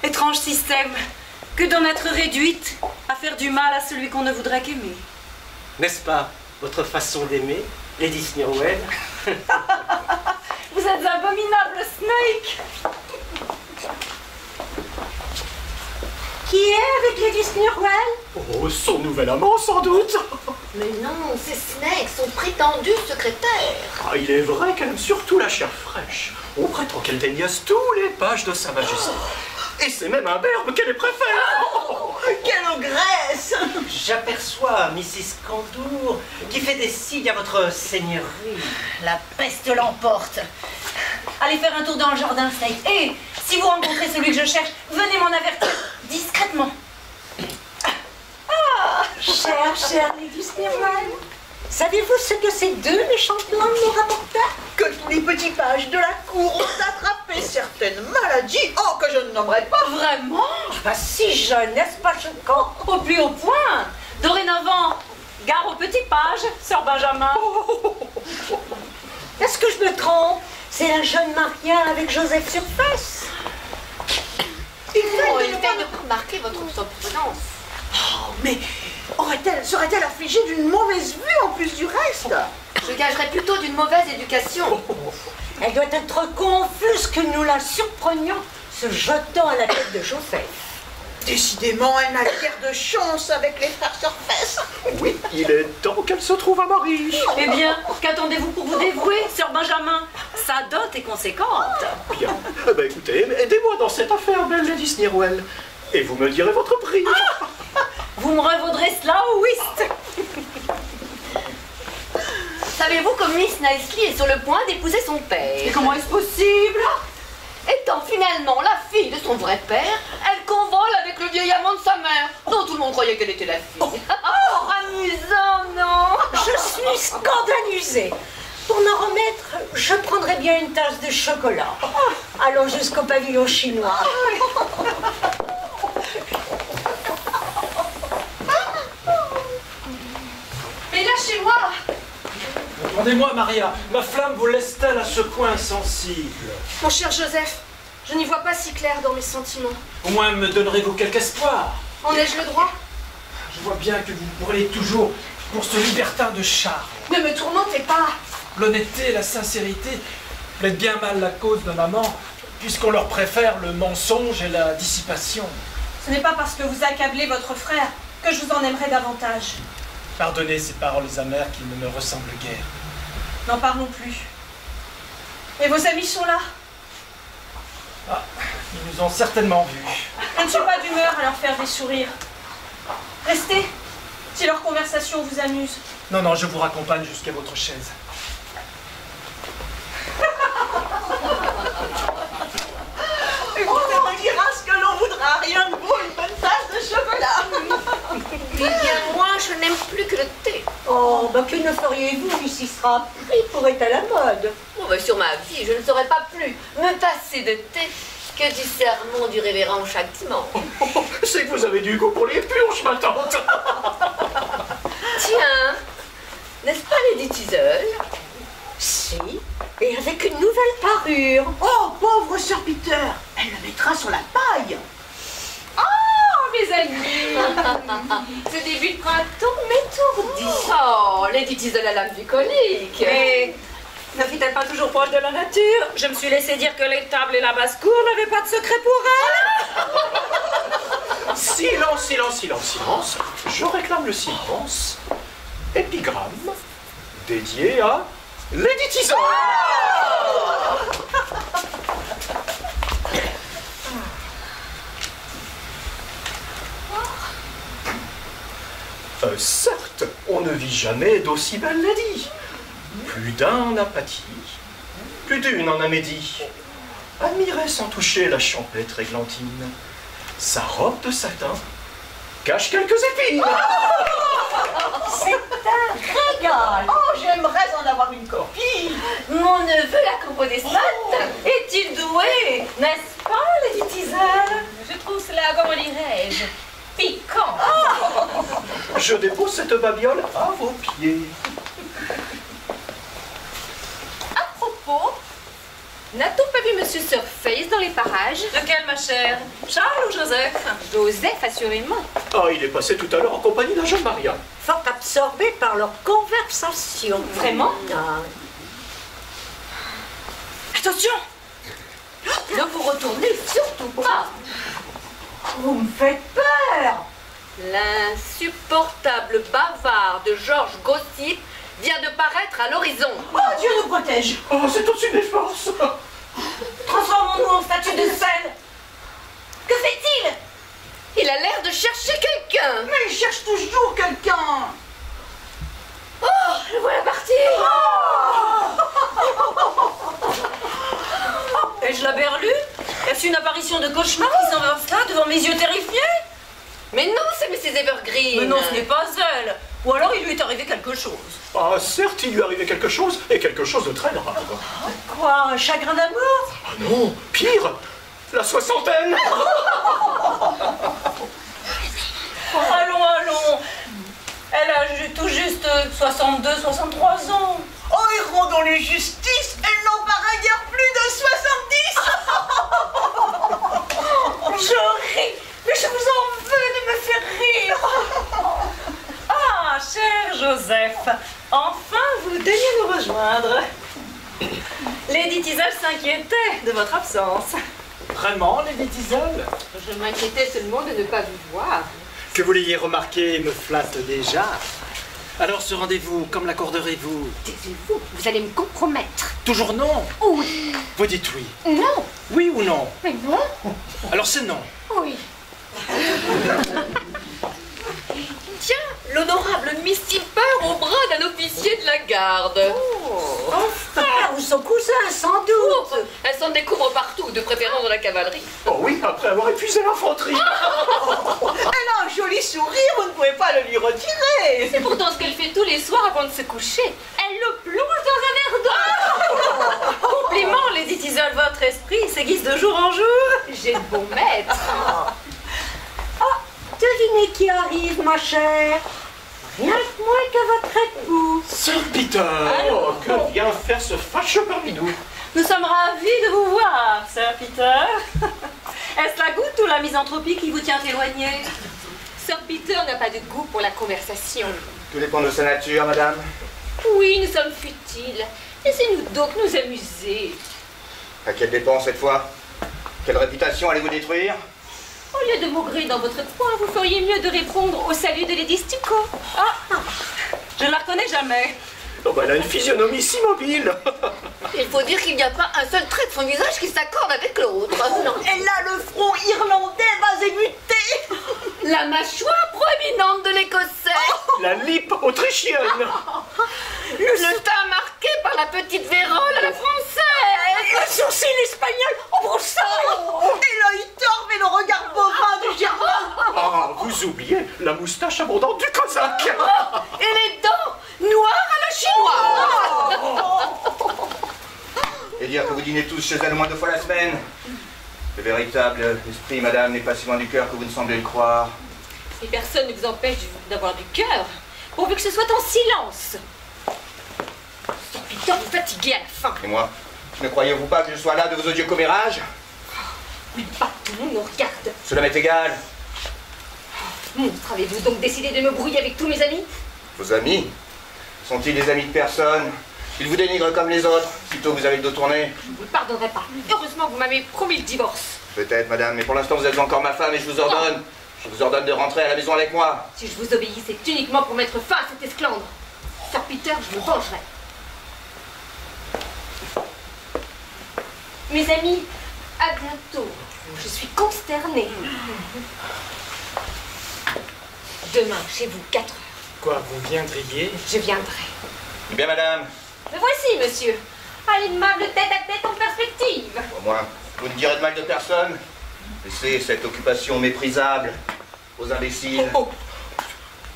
Étrange système, que d'en être réduite à faire du mal à celui qu'on ne voudrait qu'aimer. N'est-ce pas votre façon d'aimer, Lady Snirwell? Vous êtes abominable, Snake. Qui est avec Lady Snirwell? Oh, son nouvel amant, sans doute. Mais non, c'est Snake, son prétendu secrétaire. Ah, il est vrai qu'elle aime surtout la chair fraîche. On prétend qu'elle déniaise tous les pages de sa majesté. Et c'est même un verbe qu'elle préfère. Oh, quelle ogresse! J'aperçois Mrs. Candour qui fait des signes à votre seigneurie. La peste l'emporte. Allez faire un tour dans le jardin, Snake. Et si vous rencontrez celui que je cherche, venez m'en avertir discrètement. Chère Lady Snirwell, savez-vous ce que ces deux méchantes langues nous rapportèrent? Que tous les petits pages de la cour ont attrapé certaines maladies, oh, que je ne nommerai pas. Vraiment? Pas si jeune, n'est-ce pas choquant? Au plus haut point. Dorénavant, gare aux petites pages, Sir Benjamin. Est-ce que je me trompe? C'est la jeune Maria avec Joseph Surface. Il fait de remarquer votre surprenance. Oh, mais serait-elle affligée d'une mauvaise vue en plus du reste? Je gagerais plutôt d'une mauvaise éducation. Elle doit être confuse que nous la surprenions se jetant à la tête de Joseph. Décidément, elle n'a guère de chance avec les frères Surface. Oui, il est temps qu'elle se trouve à Marie. Eh bien, qu'attendez-vous pour vous dévouer, Sir Benjamin? Sa dot est conséquente. Bien. Eh ben, écoutez, aidez-moi dans cette affaire, belle Lady Snirwell. Et vous me direz votre prix. Vous me revaudrez cela au whist. Savez-vous que Miss Nicely est sur le point d'épouser son père? Et comment est-ce possible? Étant finalement la fille de son vrai père, elle convole avec le vieil amant de sa mère, dont tout le monde croyait qu'elle était la fille. Oh, amusant, non? Je suis scandalisée. Pour m'en remettre, je prendrais bien une tasse de chocolat. Allons jusqu'au pavillon chinois. Mais lâchez-moi! Attendez-moi, Maria. Ma flamme vous laisse-t-elle à ce point insensible? Mon cher Joseph, je n'y vois pas si clair dans mes sentiments. Au moins me donnerez-vous quelque espoir? En ai-je le droit? Je vois bien que vous brûlez toujours pour ce libertin de Charles. Ne me tourmentez pas! L'honnêteté et la sincérité plaident bien mal la cause d'un amant, puisqu'on leur préfère le mensonge et la dissipation. Ce n'est pas parce que vous accablez votre frère que je vous en aimerai davantage. Pardonnez ces paroles amères qui ne me ressemblent guère. N'en parlons plus. Et vos amis sont là? Ah, ils nous ont certainement vus. Je ne suis pas d'humeur à leur faire des sourires. Restez, si leur conversation vous amuse. Non, non, je vous raccompagne jusqu'à votre chaise. Écoutez, on dira ce que l'on voudra, rien ne vaut une bonne tasse de chocolat. Eh bien, moi, je n'aime plus que le thé. Oh, bah que ne feriez-vous, Mrs. Rampry pourrait à la mode? Oh, bah, sur ma vie, je ne saurais pas plus me passer de thé que du sermon du révérend chaque dimanche. C'est que vous avez du goût pour les purges, ma tante. Tiens, n'est-ce pas Lady Teaser? Si, et avec une nouvelle parure. Oh, pauvre Sir Peter, elle le mettra sur la paille. Oh, mes amis! Ce début de printemps m'étourdit. Oh, Lady Teaser a l'âme bucolique. Et ne fit-elle pas toujours proche de la nature? Je me suis laissé dire que les tables et la basse-cour n'avaient pas de secret pour elle. Silence, silence, silence, silence. Je réclame le silence. Épigramme dédié à Lady Teaser. vis jamais d'aussi belle lady. Plus d'un en a pâti, plus d'une en a médit. Admirez sans toucher la champêtre églantine. Sa robe de satin cache quelques épines. C'est un régal. Oh, j'aimerais en avoir une copie. Mon neveu, la Combodestate, est-il doué, n'est-ce pas, Lady Teasel? Je trouve cela, comment dirais-je, piquant. Je dépose cette babiole à vos pieds. À propos, n'a-t-on pas vu Monsieur Surface dans les parages? Lequel, ma chère? Charles ou Joseph? Joseph, assurément. Ah, il est passé tout à l'heure en compagnie de la jeune Maria. Fort absorbé par leur conversation. Vraiment? Ah. Attention! Ne vous retournez surtout pas. Vous me faites peur. L'insupportable bavard de Georges Gossip vient de paraître à l'horizon. Oh, Dieu nous protège. Oh, c'est au-dessus des forces. Transformons-nous en statue de sel! Que fait-il? Il a l'air de chercher quelqu'un. Mais il cherche toujours quelqu'un. Oh, le voilà parti. Ai-je la berlue? Est-ce une apparition de cauchemar qui s'enverse là devant mes yeux terrifiés? Mais non, c'est Mrs. Evergreen. Mais non, ce n'est pas elle. Ou alors il lui est arrivé quelque chose. Ah, certes, il lui est arrivé quelque chose, et quelque chose de très grave. Quoi, un chagrin d'amour? Ah non, pire, la soixantaine. Allons, allons. Elle a tout juste 62, 63 ans. Oh, et rendons-lui justice, elle n'en paraît guère plus de 70. J'aurais, mais je vous en veux de me faire rire. Ah, cher Joseph, enfin vous daignez nous rejoindre. Lady Teasel s'inquiétait de votre absence. Vraiment, Lady Teasel? Je m'inquiétais seulement de ne pas vous voir. Que vous l'ayez remarqué me flatte déjà. Alors ce rendez-vous, comme l'accorderez-vous? Taisez-vous, vous allez me compromettre. Toujours non? Oui. Vous dites oui. Non. Oui ou non? Mais non. Alors c'est non. Oui. Tiens, l'honorable Miss Timper au bras d'un officier de la garde. Son frère ou son cousin, sans doute. Oh, elle s'en découvre partout, de préférence dans la cavalerie. Oh oui, après avoir épuisé l'infanterie. Elle a un joli sourire, vous ne pouvez pas le lui retirer. C'est pourtant ce qu'elle fait tous les soirs avant de se coucher. Elle le plonge dans un verre d'eau. Compliment, Lady Teasel, votre esprit s'aiguise de jour en jour. J'ai de bons maîtres. Devinez qui arrive, ma chère. Rien que moins que votre époux. Sir Peter, oh, que vient faire ce fâcheux parmi nous? Nous sommes ravis de vous voir, Sir Peter. Est-ce la goutte ou la misanthropie qui vous tient éloigné? Sir Peter n'a pas de goût pour la conversation. Tout dépend de sa nature, madame. Oui, nous sommes futiles. Laissez-nous donc nous amuser. À quelle dépense cette fois? Quelle réputation allez-vous détruire? Au lieu de maugrer dans votre coin, vous feriez mieux de répondre au salut de Lady Stico. Ah, je ne la reconnais jamais. Oh, bah, elle a une physionomie si mobile. Il faut dire qu'il n'y a pas un seul trait de son visage qui s'accorde avec l'autre. Elle a le front irlandais azémuté. La mâchoire proéminente de l'Écossais. La lippe autrichienne. Le teint marqué par la petite vérole à la française. Le sourcil espagnol au brossard. Et l'œil torve et le regard bovin du Germain. Ah, vous oubliez la moustache abondante du Cosaque. Et les dents noires à la chinoise. Et dire que vous dînez tous chez elle au moins 2 fois la semaine. Le véritable esprit, madame, n'est pas si loin du cœur que vous ne semblez le croire. Et personne ne vous empêche d'avoir du cœur, pourvu que ce soit en silence. Sir Peter vous fatiguez à la fin. Et moi, ne croyez-vous pas que je sois là de vos odieux commérages? Oui, pas tout le monde nous regarde. Cela m'est égal. Monstre, avez-vous donc décidé de me brouiller avec tous mes amis? Vos amis? Sont-ils des amis de personne? Ils vous dénigrent comme les autres, plutôt que vous avez le dos tourné. Je ne vous le pardonnerai pas. Heureusement, vous m'avez promis le divorce. Peut-être, madame, mais pour l'instant, vous êtes encore ma femme et je vous ordonne de rentrer à la maison avec moi. Si je vous obéis, c'est uniquement pour mettre fin à cet esclandre. Sir Peter, je me vengerai. Mes amis, à bientôt. Je suis consternée. Demain, chez vous, 4 heures. Quoi, vous viendriez? Je viendrai. Eh bien, madame. Me voici, monsieur. À l'aimable tête-à-tête en perspective. Au moins, vous ne direz de mal de personne. Laissez cette occupation méprisable aux imbéciles,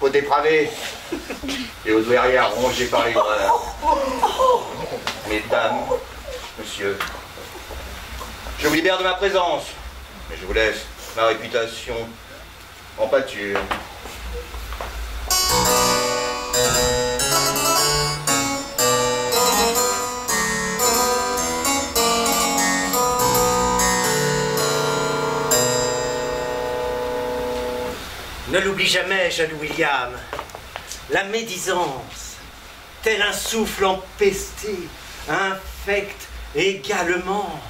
aux dépravés et aux douairières rongées par les horreurs. Mesdames, monsieur, je vous libère de ma présence, mais je vous laisse ma réputation en pâture. Ne l'oublie jamais, jaloux William. La médisance, tel un souffle empesté, infecte également,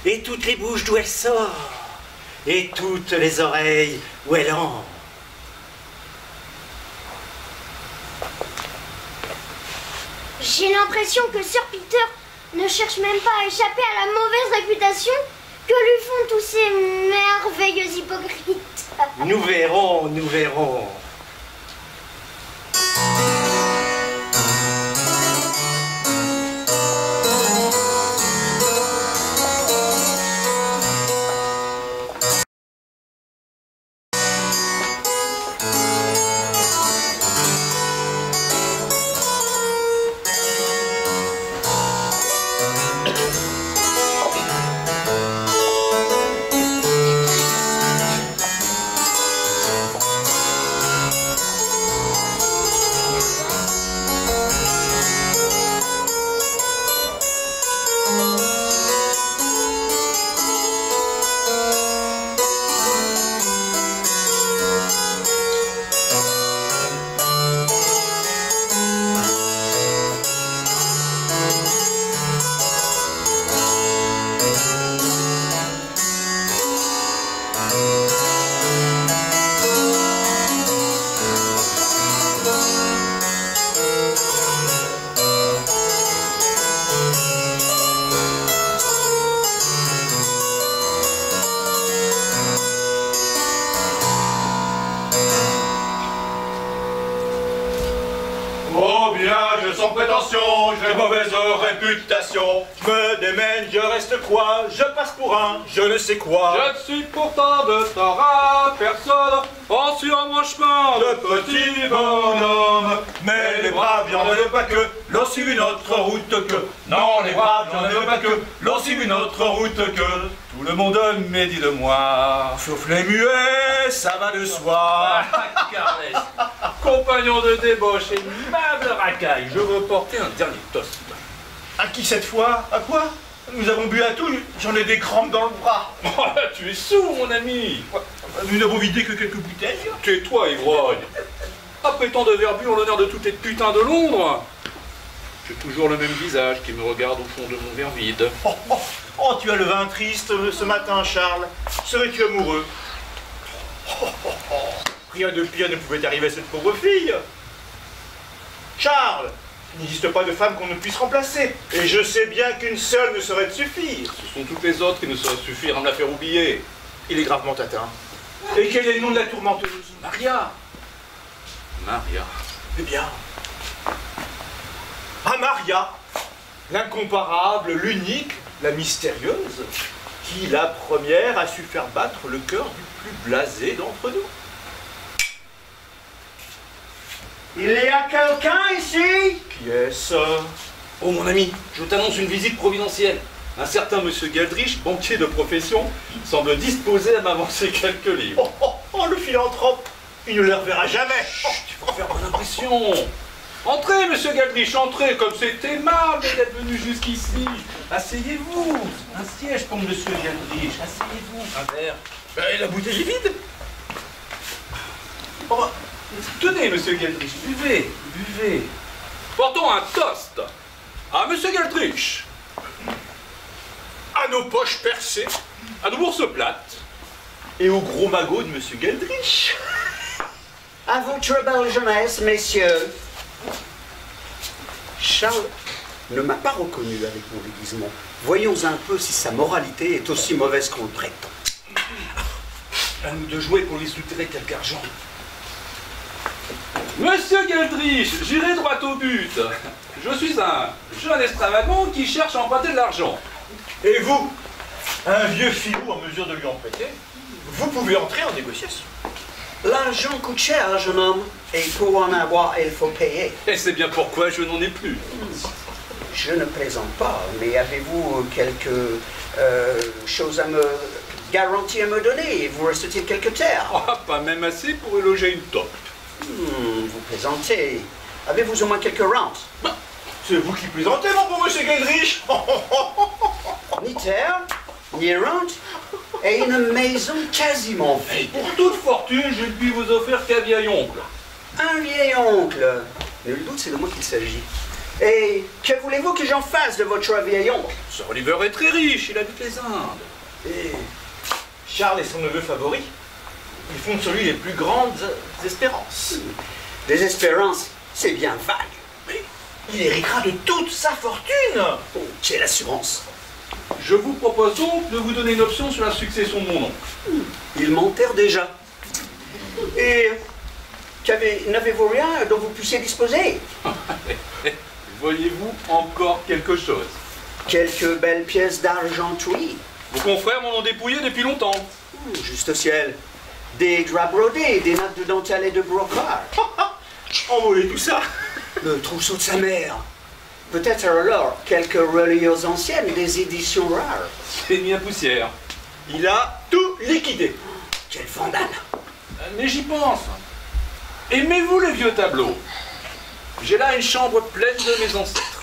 et toutes les bouches d'où elle sort, et toutes les oreilles où elle entre. J'ai l'impression que Sir Peter ne cherche même pas à échapper à la mauvaise réputation que lui font tous ces merveilleux hypocrites. Nous verrons, nous verrons. Sans prétention, j'ai mauvaise réputation. Je me démène, je reste quoi? Je passe pour un je ne sais quoi. Je ne suis pourtant de tort à personne, en sur mon chemin de petit bonhomme. Mais les braves, y'en avait pas que, l'on suit une autre route que. Non, les braves, j'en avais pas que, l'on suit une autre route que. Tout le monde me dit de moi, sauf les muets, ça va de soi. Carles, compagnon de débauche et aimable racaille, je veux porter un dernier toast. À qui cette fois? À quoi? Nous avons bu à tout, j'en ai des crampes dans le bras. Oh, tu es sourd, mon ami. Nous n'avons vidé que quelques bouteilles. Tais-toi, ivrogne. Après tant de verre bu en l'honneur de toutes les putains de Londres, j'ai toujours le même visage qui me regarde au fond de mon verre vide. Oh, tu as le vin triste ce matin, Charles. Serais-tu amoureux? Rien de pire ne pouvait arriver à cette pauvre fille. Charles, il n'existe pas de femme qu'on ne puisse remplacer. Et je sais bien qu'une seule ne saurait te suffire. Ce sont toutes les autres qui ne sauraient suffire à me la faire oublier. Il est gravement atteint. Et quel est le nom de la tourmenteuse? Maria. Maria. Eh bien... Ah, Maria, l'incomparable, l'unique, la mystérieuse, qui la première a su faire battre le cœur du plus blasé d'entre nous. Il y a quelqu'un ici? Qui est-ce? Oh mon ami, je t'annonce une visite providentielle. Un certain monsieur Geldrich, banquier de profession, semble disposé à m'avancer quelques livres. Oh, le philanthrope, il ne les reverra jamais. Tu vas faire bonne impression. Entrez, monsieur Geldrich, entrez, comme c'est aimable d'être venu jusqu'ici. Asseyez-vous. Un siège pour monsieur Geldrich, asseyez-vous. Un verre. La bouteille est vide. Oh, tenez, monsieur Geldrich, buvez, buvez. Portons un toast à monsieur Geldrich. À nos poches percées, à nos bourses plates. Et au gros magot de monsieur Geldrich. À votre belle jeunesse, messieurs. Charles ne m'a pas reconnu avec mon déguisement. Voyons un peu si sa moralité est aussi mauvaise qu'on le prétend. À nous de jouer pour lui soutirer quelque argent. Monsieur Geldrich, j'irai droit au but. Je suis un jeune extravagant qui cherche à emprunter de l'argent. Et vous, un vieux filou en mesure de lui en prêter, vous pouvez entrer en négociation. L'argent coûte cher, jeune homme, et pour en avoir, il faut payer. Et c'est bien pourquoi je n'en ai plus. Je ne plaisante pas, mais avez-vous quelque chose à me garantir à me donner? Vous reste-t-il quelque terre? Pas même assez pour y loger une taupe. Vous plaisantez. Avez-vous au moins quelques rentes? C'est vous qui plaisantez, mon bon monsieur Geldrich. Ni terre, ni rente, et une maison quasiment vide. Pour toute fortune, je ne puis vous offrir qu'un vieil oncle. Un vieil oncle. Nul doute, c'est de moi qu'il s'agit. Et que voulez-vous que j'en fasse de votre vieil oncle? Sir Oliver est très riche, il habite les Indes. Et Charles est son neveu favori. Ils font sur lui les plus grandes espérances. Des espérances, c'est bien vague. Mais il héritera de toute sa fortune. Oh, quelle assurance! Je vous propose donc de vous donner une option sur la succession de mon oncle. Il m'enterre déjà. Et n'avez-vous rien dont vous puissiez disposer? Voyez-vous encore quelque chose? Quelques belles pièces d'argenterie. Vos confrères m'en ont dépouillé depuis longtemps. Juste au ciel. Des draps brodés, des nappes de dentelle et de brocart. Envolez tout ça. Le trousseau de sa mère. Peut-être alors quelques reliures anciennes, des éditions rares. C'est mis à poussière. Il a tout liquidé. Quel vandale! Mais j'y pense. Aimez-vous les vieux tableaux? J'ai là une chambre pleine de mes ancêtres.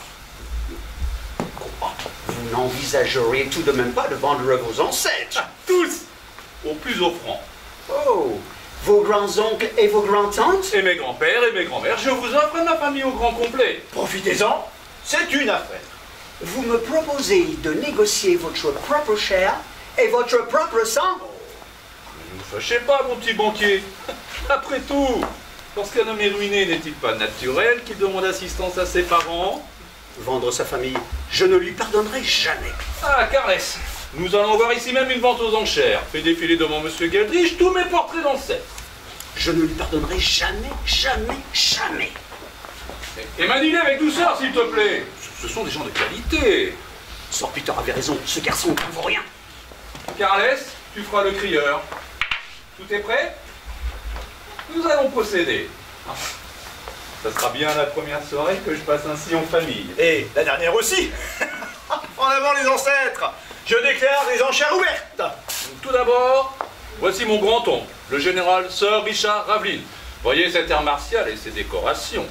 Vous n'envisageriez tout de même pas de vendre vos ancêtres? Tous, au plus offrant. Oh, vos grands-oncles et vos grands-tantes? Et mes grands-pères et mes grands-mères, je vous offre ma famille au grand complet. Profitez-en, c'est une affaire. Vous me proposez de négocier votre propre chair et votre propre sang? Ne vous fâchez pas, mon petit banquier. Après tout, lorsqu'un homme est ruiné, n'est-il pas naturel qu'il demande assistance à ses parents? Vendre sa famille, je ne lui pardonnerai jamais. Ah, Carles, nous allons voir ici même une vente aux enchères. Fait défiler devant monsieur Geldrich tous mes portraits d'ancêtres. Je ne lui pardonnerai jamais, jamais, jamais. Et manie-les avec douceur, s'il te plaît. Ce sont des gens de qualité. Sir Peter avait raison, ce garçon ne vaut rien. Carles, tu feras le crieur. Tout est prêt? Nous allons procéder. Ça sera bien la première soirée que je passe ainsi en famille. Et la dernière aussi. En avant les ancêtres. Je déclare les enchères ouvertes. Tout d'abord, voici mon grand-oncle, le général Sir Richard Ravelin. Voyez cet air martial et ses décorations.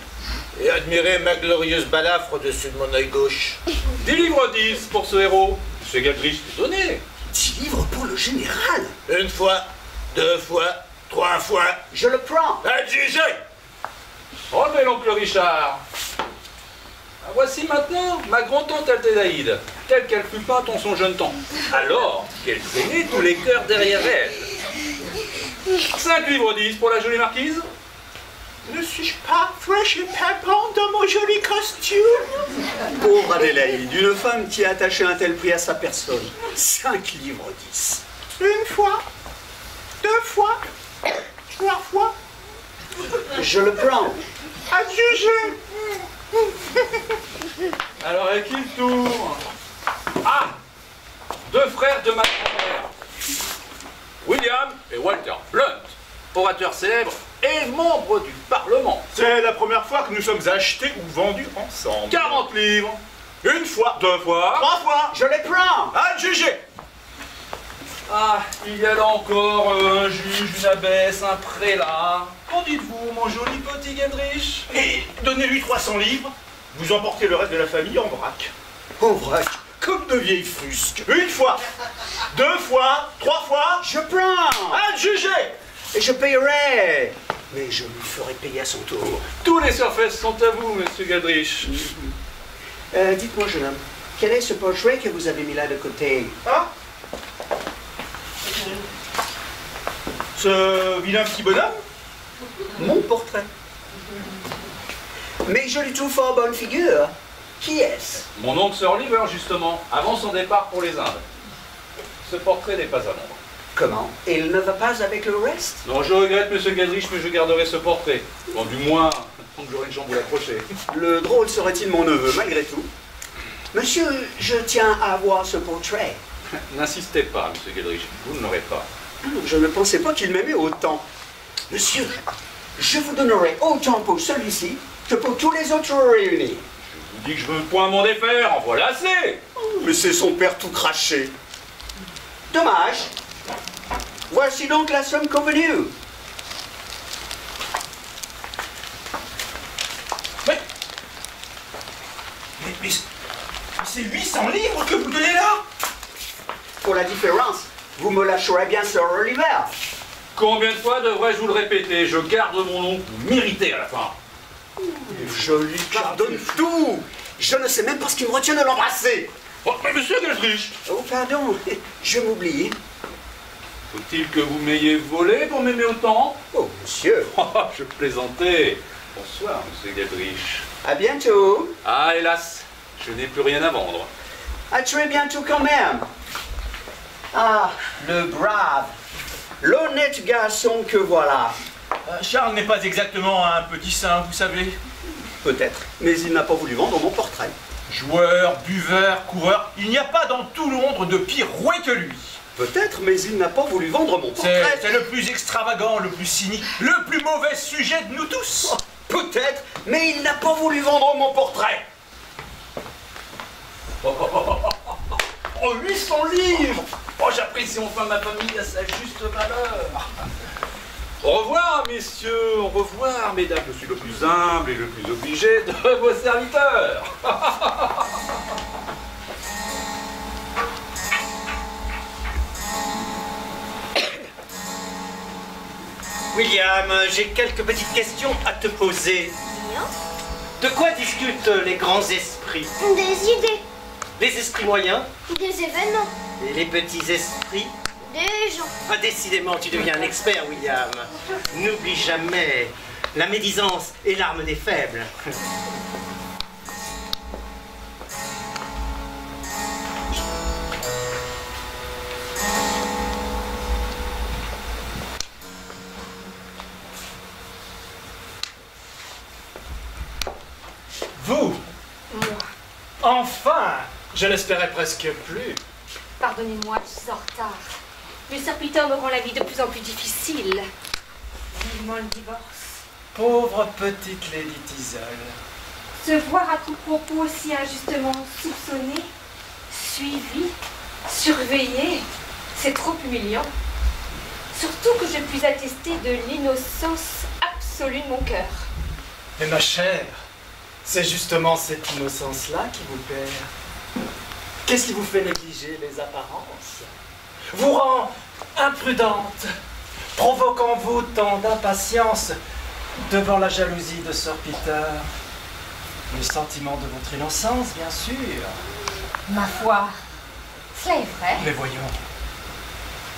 Et admirez ma glorieuse balafre au-dessus de mon œil gauche. 10 livres 10 pour ce héros. Monsieur Geldrich, c'est donné. 10 livres pour le général? Une fois, 2 fois, 3 fois. Je le prends. Adjugé. Relevez l'oncle Richard. Voici maintenant ma grand-tante Aldélaïde, telle qu'elle fut peinte en son jeune temps, alors qu'elle traînait tous les cœurs derrière elle. 5 livres 10 pour la jolie marquise. Ne suis-je pas fraîche et pimpante dans mon joli costume? Pauvre Adélaïde, une femme qui a attaché un tel prix à sa personne. 5 livres 10. Une fois, 2 fois, 3 fois. Je le prends. Adjugé. Alors à qui le tour? Ah, 2 frères de ma grand-mère, William et Walter Blunt, orateurs célèbres et membres du Parlement. C'est la première fois que nous sommes achetés ou vendus ensemble. 40 livres. Une fois, 2 fois, 3 fois. Je les prends. Adjugé. Ah, il y a là encore un juge, une abbesse, un prélat. Qu'en dites-vous, mon joli petit Geldrich? Et donnez-lui 300 livres. Vous emportez le reste de la famille en vrac. En vrac? Comme de vieilles frusques. Une fois, 2 fois, 3 fois. Je prends. Adjugé. Et je payerai. Mais je lui ferai payer à son tour. Tous les surfaces sont à vous, monsieur Geldrich. Dites-moi, jeune homme, quel est ce portrait que vous avez mis là de côté? Ah, ce vilain petit bonhomme? Mon portrait. Mais je lui trouve fort bonne figure. Qui est-ce? Mon oncle Sir Oliver, justement, avant son départ pour les Indes. Ce portrait n'est pas à vendre. Comment? Et il ne va pas avec le reste? Non, je regrette, monsieur Gadrich, mais je garderai ce portrait. Bon, du moins, tant que j'aurai une jambe à l'accrocher. Le drôle serait-il mon neveu, malgré tout? Monsieur, je tiens à voir ce portrait. N'insistez pas, monsieur Gadrich, vous ne l'aurez pas. Je ne pensais pas qu'il m'aimait autant. Monsieur, je vous donnerai autant pour celui-ci que pour tous les autres réunis. Je vous dis que je veux point m'en défaire, en voilà assez. Mais c'est son père tout craché. Dommage. Voici donc la somme convenue. Mais c'est 800 livres que vous donnez là? Pour la différence, vous me lâcherez bien Sir Oliver. Combien de fois devrais-je vous le répéter? Je garde mon nom pour m'irriter à la fin. Je lui pardonne tout. Je ne sais même pas ce qui me retient de l'embrasser. Oh, mais monsieur Gadrich! Oh, pardon, je m'oublie. Faut-il que vous m'ayez volé pour m'aimer autant? Oh, monsieur. Je plaisantais. Bonsoir, monsieur Gadrich. À bientôt. Ah, hélas, je n'ai plus rien à vendre. À très bientôt quand même. Ah, le brave, l'honnête garçon que voilà. Charles n'est pas exactement un petit saint, vous savez. Peut-être, mais il n'a pas voulu vendre mon portrait. Joueur, buveur, coureur, il n'y a pas dans tout Londres de pire roué que lui. Peut-être, mais il n'a pas voulu vendre mon portrait. C'est le plus extravagant, le plus cynique, le plus mauvais sujet de nous tous. Oh, peut-être, mais il n'a pas voulu vendre mon portrait. Oh, 800 livres! Oh, j'apprécie enfin ma famille à sa juste valeur. Au revoir, messieurs, au revoir, mesdames. Je suis le plus humble et le plus obligé de vos serviteurs. William, j'ai quelques petites questions à te poser. De quoi discutent les grands esprits? Des idées. Les esprits moyens? Des événements. Et les petits esprits? Des gens. Ah, décidément, tu deviens un expert, William. N'oublie jamais, la médisance est l'arme des faibles. Vous? Moi. Enfin! Je l'espérais presque plus. Pardonnez-moi, je suis en retard. Mais Sir Peter me rend la vie de plus en plus difficile. Vivement le divorce. Pauvre petite Lady Teazle. Se voir à tout propos si injustement soupçonné, suivi, surveillé, c'est trop humiliant. Surtout que je puis attester de l'innocence absolue de mon cœur. Mais ma chère, c'est justement cette innocence-là qui vous perd. Qu'est-ce qui vous fait négliger les apparences? Vous rend imprudente, provoquant vous tant d'impatience devant la jalousie de Sir Peter. Le sentiment de votre innocence, bien sûr. Ma foi, cela est vrai. Mais voyons.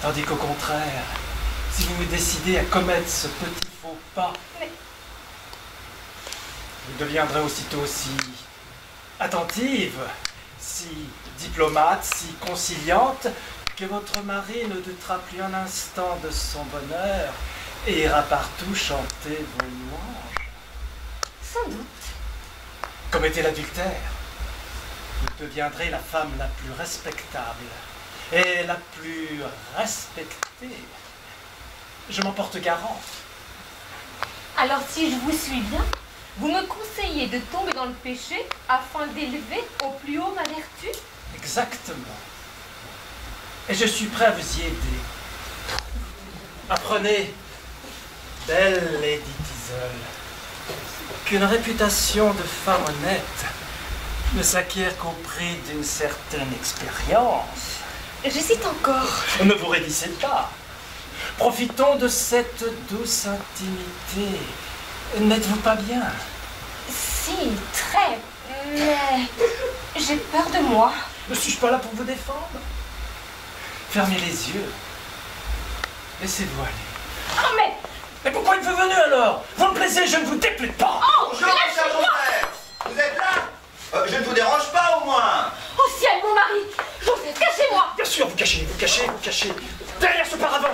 Tandis qu'au contraire, si vous vous décidez à commettre ce petit faux pas, vous deviendrez aussitôt si attentive, si diplomate, si conciliante, que votre mari ne doutera plus un instant de son bonheur et ira partout chanter vos louanges. Sans doute. Comme était l'adultère, vous deviendrez la femme la plus respectable et la plus respectée. Je m'en porte garant. Alors si je vous suis bien, vous me conseillez de tomber dans le péché afin d'élever au plus haut ma vertu? Exactement. Et je suis prêt à vous y aider. Apprenez, belle Lady Teazle, qu'une réputation de femme honnête ne s'acquiert qu'au prix d'une certaine expérience. J'hésite encore. Ne vous raidissez pas. Profitons de cette douce intimité. N'êtes-vous pas bien? Si, très. Mais j'ai peur de moi. Ne suis-je pas là pour vous défendre? Fermez les yeux. Laissez-vous aller. Oh, mais pourquoi êtes-vous venu alors? Vous me plaisez, je ne vous déplaise pas. Oh, Bonjour, cher Joseph. Vous êtes là? Je ne vous dérange pas, au moins. Oh ciel, mon mari! Joseph, cachez-moi! Bien sûr, vous cachez. Derrière ce paravent!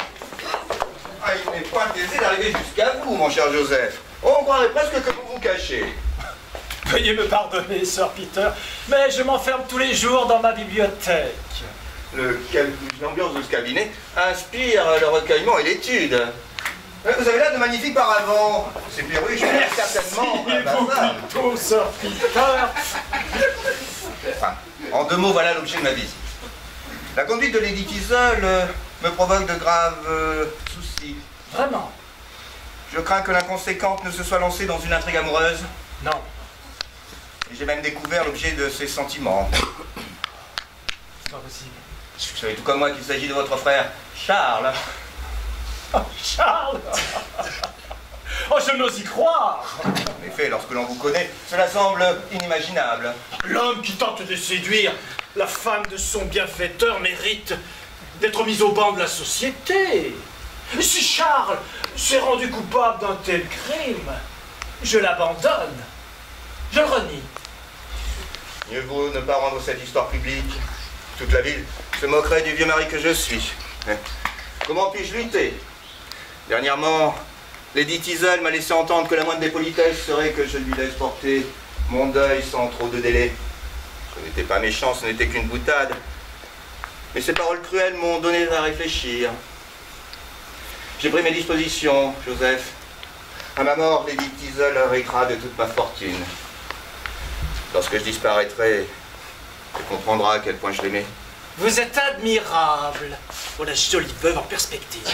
Ah, il n'est pas aisé d'arriver jusqu'à vous, mon cher Joseph. On croirait presque que vous vous cachez. Veuillez me pardonner, Sir Peter, mais je m'enferme tous les jours dans ma bibliothèque. L'ambiance de ce cabinet inspire le recueillement et l'étude. Vous avez là de magnifiques paravents. Ces perruches, certainement. Plutôt, Sir Peter. Enfin, en 2 mots, voilà l'objet de ma visite. La conduite de Lady Teazle me provoque de graves soucis. Vraiment? Je crains que l'inconséquente ne se soit lancée dans une intrigue amoureuse. Non. Et j'ai même découvert l'objet de ses sentiments. C'est pas possible. Vous savez tout comme moi qu'il s'agit de votre frère, Charles. Oh, Charles! Oh, je n'ose y croire! En effet, lorsque l'on vous connaît, cela semble inimaginable. L'homme qui tente de séduire la femme de son bienfaiteur mérite d'être mis au banc de la société. Si Charles s'est rendu coupable d'un tel crime, je l'abandonne. Je le renie. Mieux vaut ne pas rendre cette histoire publique. Toute la ville se moquerait du vieux mari que je suis. Comment puis-je lutter? Dernièrement, Lady Teazle m'a laissé entendre que la moindre des politesses serait que je lui laisse porter mon deuil sans trop de délai. Ce n'était pas méchant, ce n'était qu'une boutade. Mais ces paroles cruelles m'ont donné à réfléchir. J'ai pris mes dispositions, Joseph. À ma mort, Lady Teazle héritera de toute ma fortune. Lorsque je disparaîtrai, elle comprendra à quel point je l'aimais. Vous êtes admirable. Oh, la jolie veuve en perspective.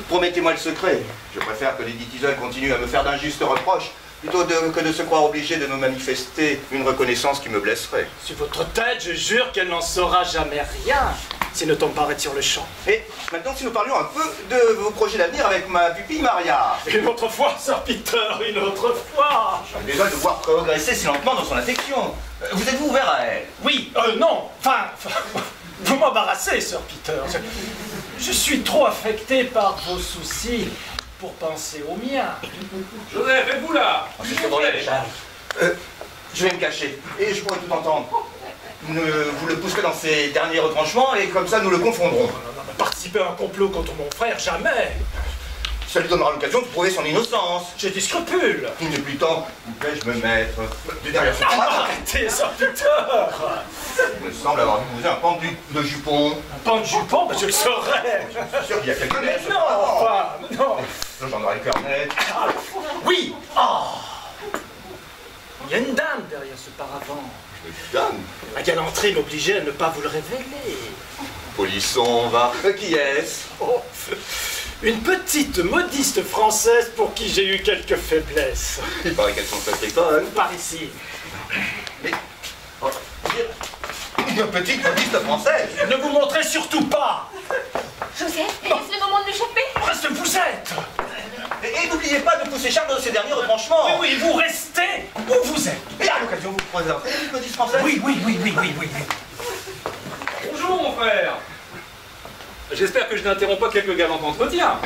Promettez-moi le secret. Je préfère que Lady Teazle continue à me faire d'injustes reproches, plutôt que de se croire obligée de me manifester une reconnaissance qui me blesserait. Sur votre tête, je jure qu'elle n'en saura jamais rien, s'il ne tombe pas sur le champ. Et maintenant, si nous parlions un peu de vos projets d'avenir avec ma pupille Maria. Une autre fois, Sir Peter, une autre fois. J'ai besoin de voir progresser si lentement dans son affection. Vous êtes-vous ouvert à elle? Oui, non, enfin, vous m'embarrassez, Sir Peter. Je suis trop affecté par vos soucis pour penser aux miens. Joseph, êtes-vous là? C'est bon, Charles. Je vais me cacher et je pourrai tout entendre. Vous le pousserez dans ses derniers retranchements et comme ça nous le confondrons. Participer à un complot contre mon frère, jamais. Ça lui donnera l'occasion de prouver son innocence. J'ai des scrupules. Il n'est plus temps. Où vais-je me mettre? Derrière ce arrêtez, Sir Peter. Il me semble avoir vu vous un pendu de jupon. Un pendu de jupon? Je le saurais. Je suis sûr qu'il y a quelqu'un derrière ce paravent. Non. J'en aurai le cœur net. Oui. Oh. Il y a une dame derrière ce paravent. Une dame? La galanterie m'obligeait à ne pas vous le révéler. Polisson, va. Qui est-ce? Oh. Une petite modiste française pour qui j'ai eu quelques faiblesses. Il paraît qu'elles sont très bonnes. Par ici. Mais... Oh, une petite modiste française. Ne vous montrez surtout pas. Joseph, est-ce le moment de l'échapper? Reste vous êtes. Et n'oubliez pas de pousser Charles dans ses derniers retranchements. Oui, vous restez où vous êtes. Et à l'occasion, vous présentez une modiste française? Oui. Bonjour, mon frère. J'espère que je n'interromps pas quelques galants entretiens.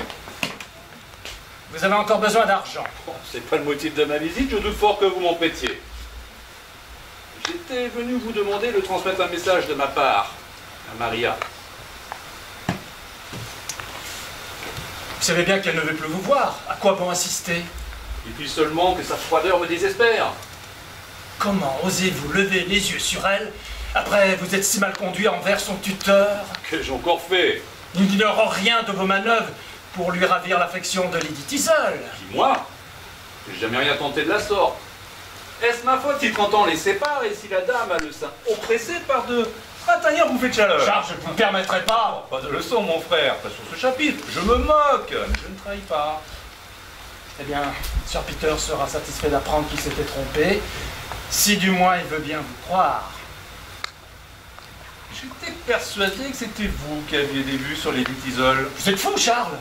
Vous avez encore besoin d'argent. Bon, c'est pas le motif de ma visite, je doute fort que vous m'en prêtiez. J'étais venu vous demander de transmettre un message de ma part à Maria. Vous savez bien qu'elle ne veut plus vous voir. À quoi bon insister? Il puis seulement que sa froideur me désespère. Comment osez-vous lever les yeux sur elle après vous êtes si mal conduit envers son tuteur? Qu'ai-je encore fait? Il n'ignore rien de vos manœuvres pour lui ravir l'affection de Lady Teazle. Qui, moi? J'ai jamais rien tenté de la sorte. Est-ce ma faute si 30 ans les sépare et si la dame a le sein oppressé par de bataillères bouffées de chaleur? Charles, je ne vous permettrai pas. Pas de leçon, mon frère, pas sur ce chapitre. Je me moque, mais je ne trahis pas. Eh bien, Sir Peter sera satisfait d'apprendre qu'il s'était trompé, si du moins il veut bien vous croire. J'étais persuadé que c'était vous qui aviez des vues sur Lady Teazle. Vous êtes fou, Charles?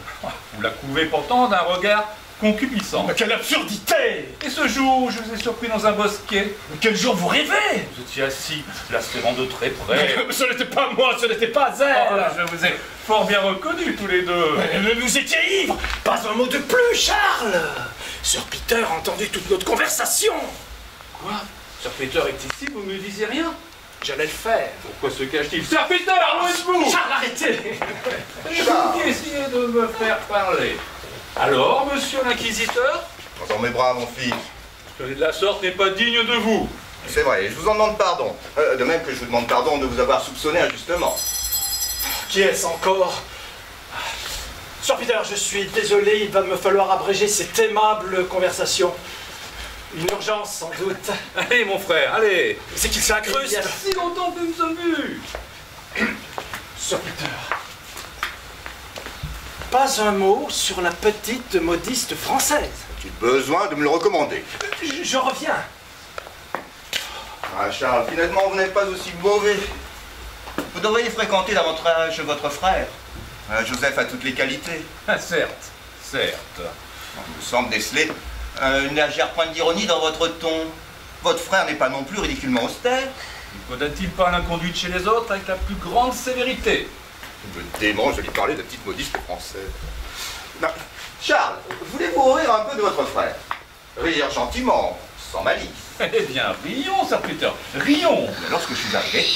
Vous la couvez pourtant d'un regard concupiscent. Mais quelle absurdité! Et ce jour où je vous ai surpris dans un bosquet? Mais quel jour vous rêvez? Vous étiez assis, la serrant de très près. Mais ce n'était pas moi, ce n'était pas elle! Oh, je vous ai fort bien reconnus tous les deux. Mais vous étiez ivres! Pas un mot de plus, Charles! Sir Peter a entendu toute notre conversation! Quoi? Sir Peter est ici, vous ne me disiez rien? J'allais le faire. Pourquoi se cache-t-il? Serviteur, loin de vous! Charles, arrêtez! Et vous qui essayez de me faire parler. Alors, monsieur l'inquisiteur? Dans mes bras, mon fils. De la sorte n'est pas digne de vous. C'est vrai, je vous en demande pardon. De même que je vous demande pardon de vous avoir soupçonné injustement. Qui est-ce encore? Sir Peter, je suis désolé, il va me falloir abréger cette aimable conversation. Une urgence, sans doute. Allez, mon frère, allez. C'est qu'il s'incruste. Il y a si longtemps que nous nous sommes vus. Sir Peter, pas un mot sur la petite modiste française. As-tu besoin de me le recommander? Je reviens. Ah, Charles, finalement, vous n'êtes pas aussi mauvais. Vous devriez fréquenter davantage votre frère. Joseph a toutes les qualités. Ah, certes, certes. Il me semble déceler une légère pointe d'ironie dans votre ton. Votre frère n'est pas non plus ridiculement austère. Ne condamne-t-il pas l'inconduite chez les autres avec la plus grande sévérité? Je me démange de lui parler de petite modiste française. Non. Charles, voulez-vous rire un peu de votre frère? Rire gentiment, sans malice. Eh bien, rions, Sir Peter, rions. Mais lorsque je suis arrivé,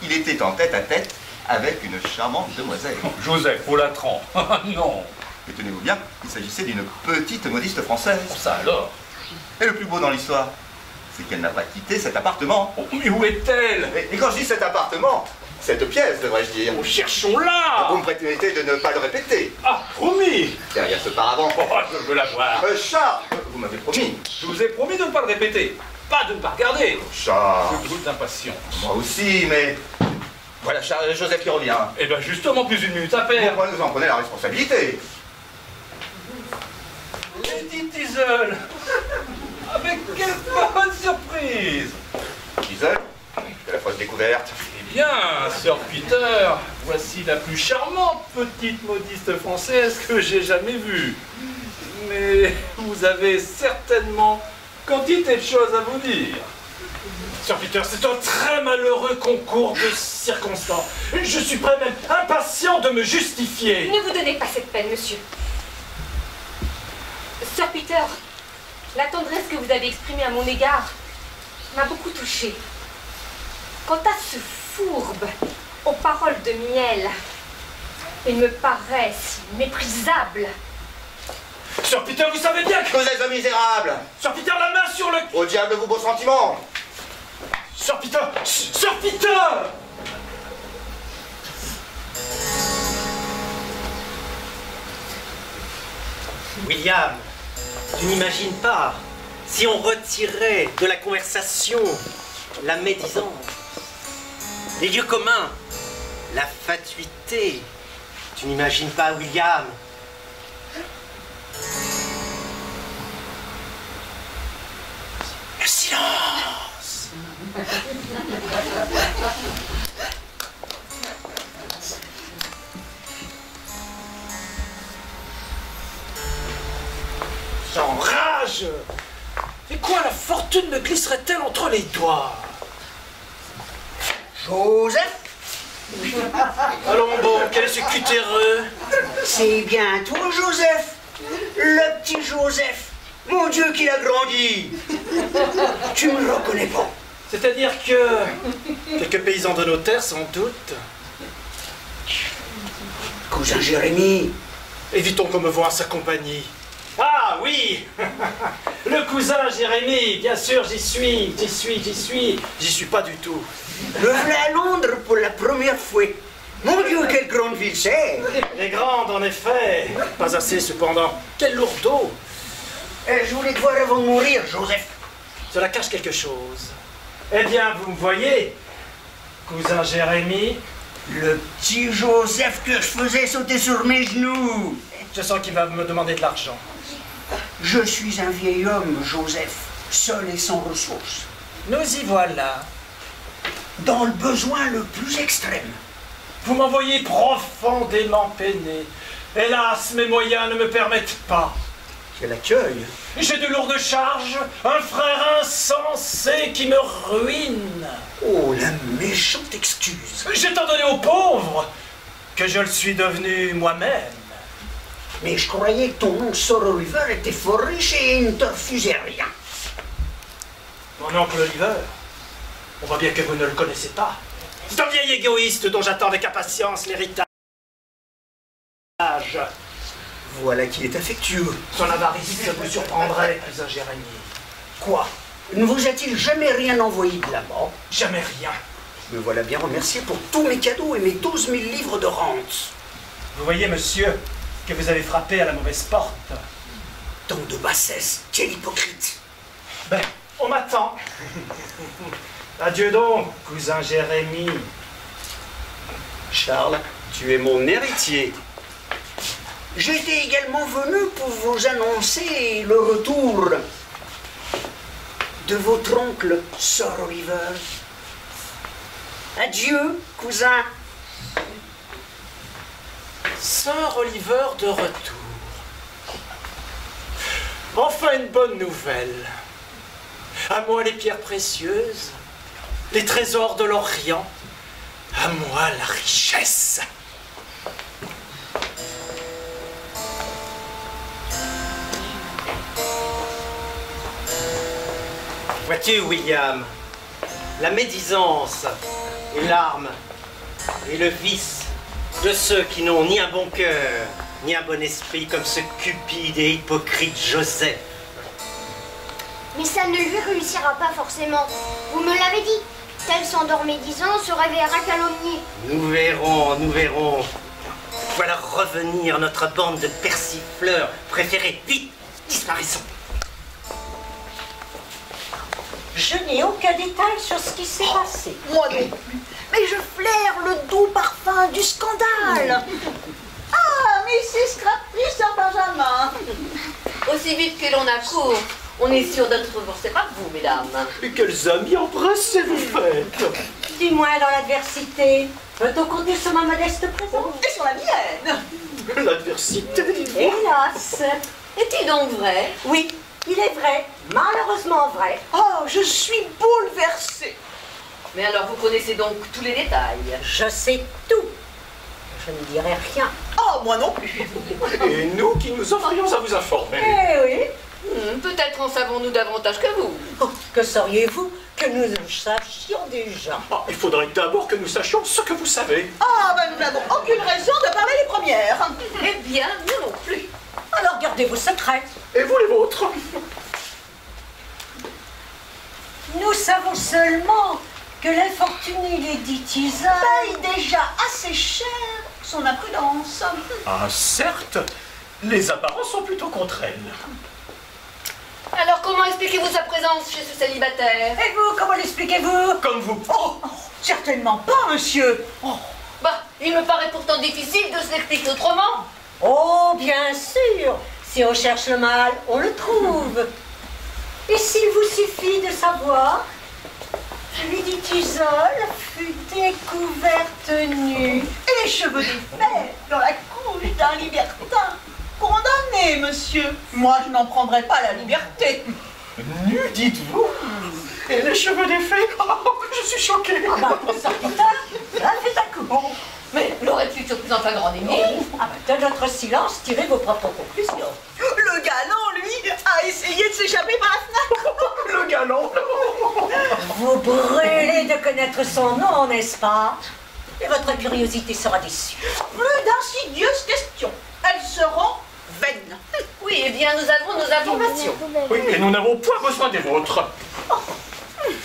il était en tête-à-tête avec une charmante demoiselle. Joseph Folatran. Non. Mais tenez-vous bien, il s'agissait d'une petite modiste française. Ça alors? Et le plus beau dans l'histoire, c'est qu'elle n'a pas quitté cet appartement. Oh, mais où est-elle? Et quand je dis cet appartement, cette pièce, devrais-je dire. Oh, cherchons-la. Vous me promettez de ne pas le répéter. Ah, promis. Derrière ce paravent. Oh, je veux la voir. Charles, vous m'avez promis. Je vous ai promis de ne pas le répéter. Pas de ne pas regarder. Charles. Je brûle d'impatience. Moi aussi, mais... Voilà, Charles, Joseph qui revient. Eh bien, justement, plus une minute à faire. Vous en prenez la responsabilité. Lady Teasle. Avec quelle bonne surprise. Teasle, de la fausse découverte. Eh bien, Sir Peter, voici la plus charmante petite modiste française que j'ai jamais vue. Mais vous avez certainement quantité de choses à vous dire. Sir Peter, c'est un très malheureux concours de circonstances. Je suis prêt même impatient de me justifier. Ne vous donnez pas cette peine, monsieur. Sir Peter, la tendresse que vous avez exprimée à mon égard m'a beaucoup touchée. Quant à ce fourbe aux paroles de miel, il me paraît si méprisable. Sir Peter, vous savez bien que... Vous êtes un misérable. Sir Peter, la main sur le... Au diable de vos beaux sentiments. Sir Peter! Sir Peter! William, tu n'imagines pas, si on retirait de la conversation la médisance, les lieux communs, la fatuité, tu n'imagines pas, William? Le silence! J'enrage! Et quoi, la fortune me glisserait-elle entre les doigts? Joseph? Allons bon, quel est ce cutéreux? C'est bien toi, Joseph? Le petit Joseph? Mon Dieu, qu'il a grandi! Tu me reconnais pas? C'est-à-dire que... quelques paysans de nos terres, sans doute. Cousin Jérémie? Évitons qu'on me voie en sa compagnie. Ah oui! Le cousin Jérémie, bien sûr, j'y suis. J'y suis pas du tout. Me voilà à Londres pour la première fois. Mon Dieu, quelle grande ville c'est! Elle est grande, en effet. Pas assez, cependant. Quel lourdeau! Je voulais te voir avant de mourir, Joseph. Cela cache quelque chose. Eh bien, vous me voyez, cousin Jérémie? Le petit Joseph que je faisais sauter sur mes genoux. Je sens qu'il va me demander de l'argent. Je suis un vieil homme, Joseph, seul et sans ressources. Nous y voilà. Dans le besoin le plus extrême. Vous m'envoyez profondément peiné. Hélas, mes moyens ne me permettent pas. Quel accueil! J'ai de lourdes charges, un frère insensé qui me ruine. Oh, la méchante excuse! J'ai tant donné aux pauvres que je le suis devenu moi-même. Mais je croyais que ton oncle Sir Oliver était fort riche et ne te refusait rien. Mon oncle Oliver? On voit bien que vous ne le connaissez pas. C'est un vieil égoïste dont j'attends avec impatience l'héritage. Voilà qui est affectueux. Son avarice vous surprendrait, cousin Jérémie. Quoi? Ne vous a-t-il jamais rien envoyé de là-bas? Jamais rien. Me voilà bien remercié pour tous mes cadeaux et mes 12 000 livres de rente. Vous voyez, monsieur, que vous avez frappé à la mauvaise porte. Tant de bassesse, quel hypocrite. Ben, on m'attend. Adieu donc, cousin Jérémie. Charles, tu es mon héritier. J'étais également venu pour vous annoncer le retour de votre oncle, Sir Oliver. Adieu, cousin. Sir Oliver de retour. Enfin une bonne nouvelle. À moi les pierres précieuses, les trésors de l'Orient, à moi la richesse. Vois-tu, William, la médisance est l'arme et le vice de ceux qui n'ont ni un bon cœur, ni un bon esprit comme ce cupide et hypocrite Joseph. Mais ça ne lui réussira pas forcément. Vous me l'avez dit. Tel s'endort médisant se réveillera calomnié. Nous verrons, nous verrons. Voilà revenir notre bande de persifleurs préférés. Vite, disparaissons. Je n'ai aucun détail sur ce qui s'est passé. Moi non plus. Mais je flaire le doux parfum du scandale. Ah, Mrs. Crabtree, Sir Benjamin. Aussi vite que l'on accourt, on est sûr d'être remboursé par vous, mesdames. Et quels amis embrassés vous faites. Du moins dans l'adversité. Peut-on compter sur ma modeste présence? Et sur la mienne. L'adversité, dites-vous. Hélas. Est-il donc vrai? Oui, il est vrai. Malheureusement vrai. Oh, je suis bouleversée. Mais alors vous connaissez donc tous les détails? Je sais tout. Je ne dirai rien. Oh, moi non plus. Et nous qui nous offrions à vous informer. Eh oui. Peut-être en savons-nous davantage que vous. Oh, que sauriez-vous que nous le sachions déjà? Il faudrait d'abord que nous sachions ce que vous savez. Ah, ben nous n'avons aucune raison de parler les premières. Eh bien, nous non plus. Alors gardez vos secrets. Et vous les vôtres? Nous savons seulement que l'infortunée Lady Teasel paye déjà assez cher son imprudence. Ah, certes, les apparences sont plutôt contre elle. Alors comment expliquez-vous sa présence chez ce célibataire? Et vous, comment l'expliquez-vous? Comme vous. Oh, certainement pas, monsieur. Oh. Bah, il me paraît pourtant difficile de se l'expliquer autrement. Oh, bien sûr. Si on cherche le mal, on le trouve. Et s'il vous suffit de savoir, Lady Teasel fut découverte nue et les cheveux défaits dans la couche d'un libertin. Condamné, monsieur. Moi, je n'en prendrai pas la liberté. Nu, dites-vous? Et les cheveux défaits? Oh, je suis choquée. Ah bah, pour sortir, ça fait un coup. Mais l'aurait-il surpris en flagrant délit? Ah bah, de notre silence, tirez vos propres conclusions. Le galant, lui, a essayé de s'échapper par la fenêtre. Le galant? Vous brûlez de connaître son nom, n'est-ce pas? Et votre curiosité sera déçue. Plus d'insidieuses questions. Elles seront vaines. Oui, eh bien, nous avons nos informations. Oui, et nous n'avons point besoin des vôtres. Oh.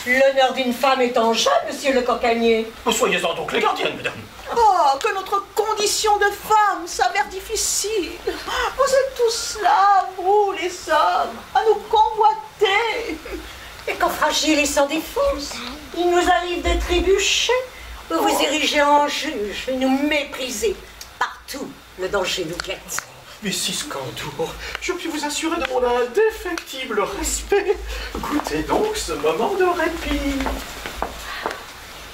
L'honneur d'une femme est en jeu, monsieur le cocagneux. Soyez-en donc les gardiennes, mesdames. Oh, que notre condition de femme s'avère difficile. Vous êtes tous là, vous, les hommes, à nous convoiter. Et quand fragiles et sans défense, il nous arrive de trébucher. Vous vous érigez en juge et nous méprisez. Partout, le danger nous guette. Mrs. Cantour, je puis vous assurer de mon indéfectible respect. Goûtez donc ce moment de répit.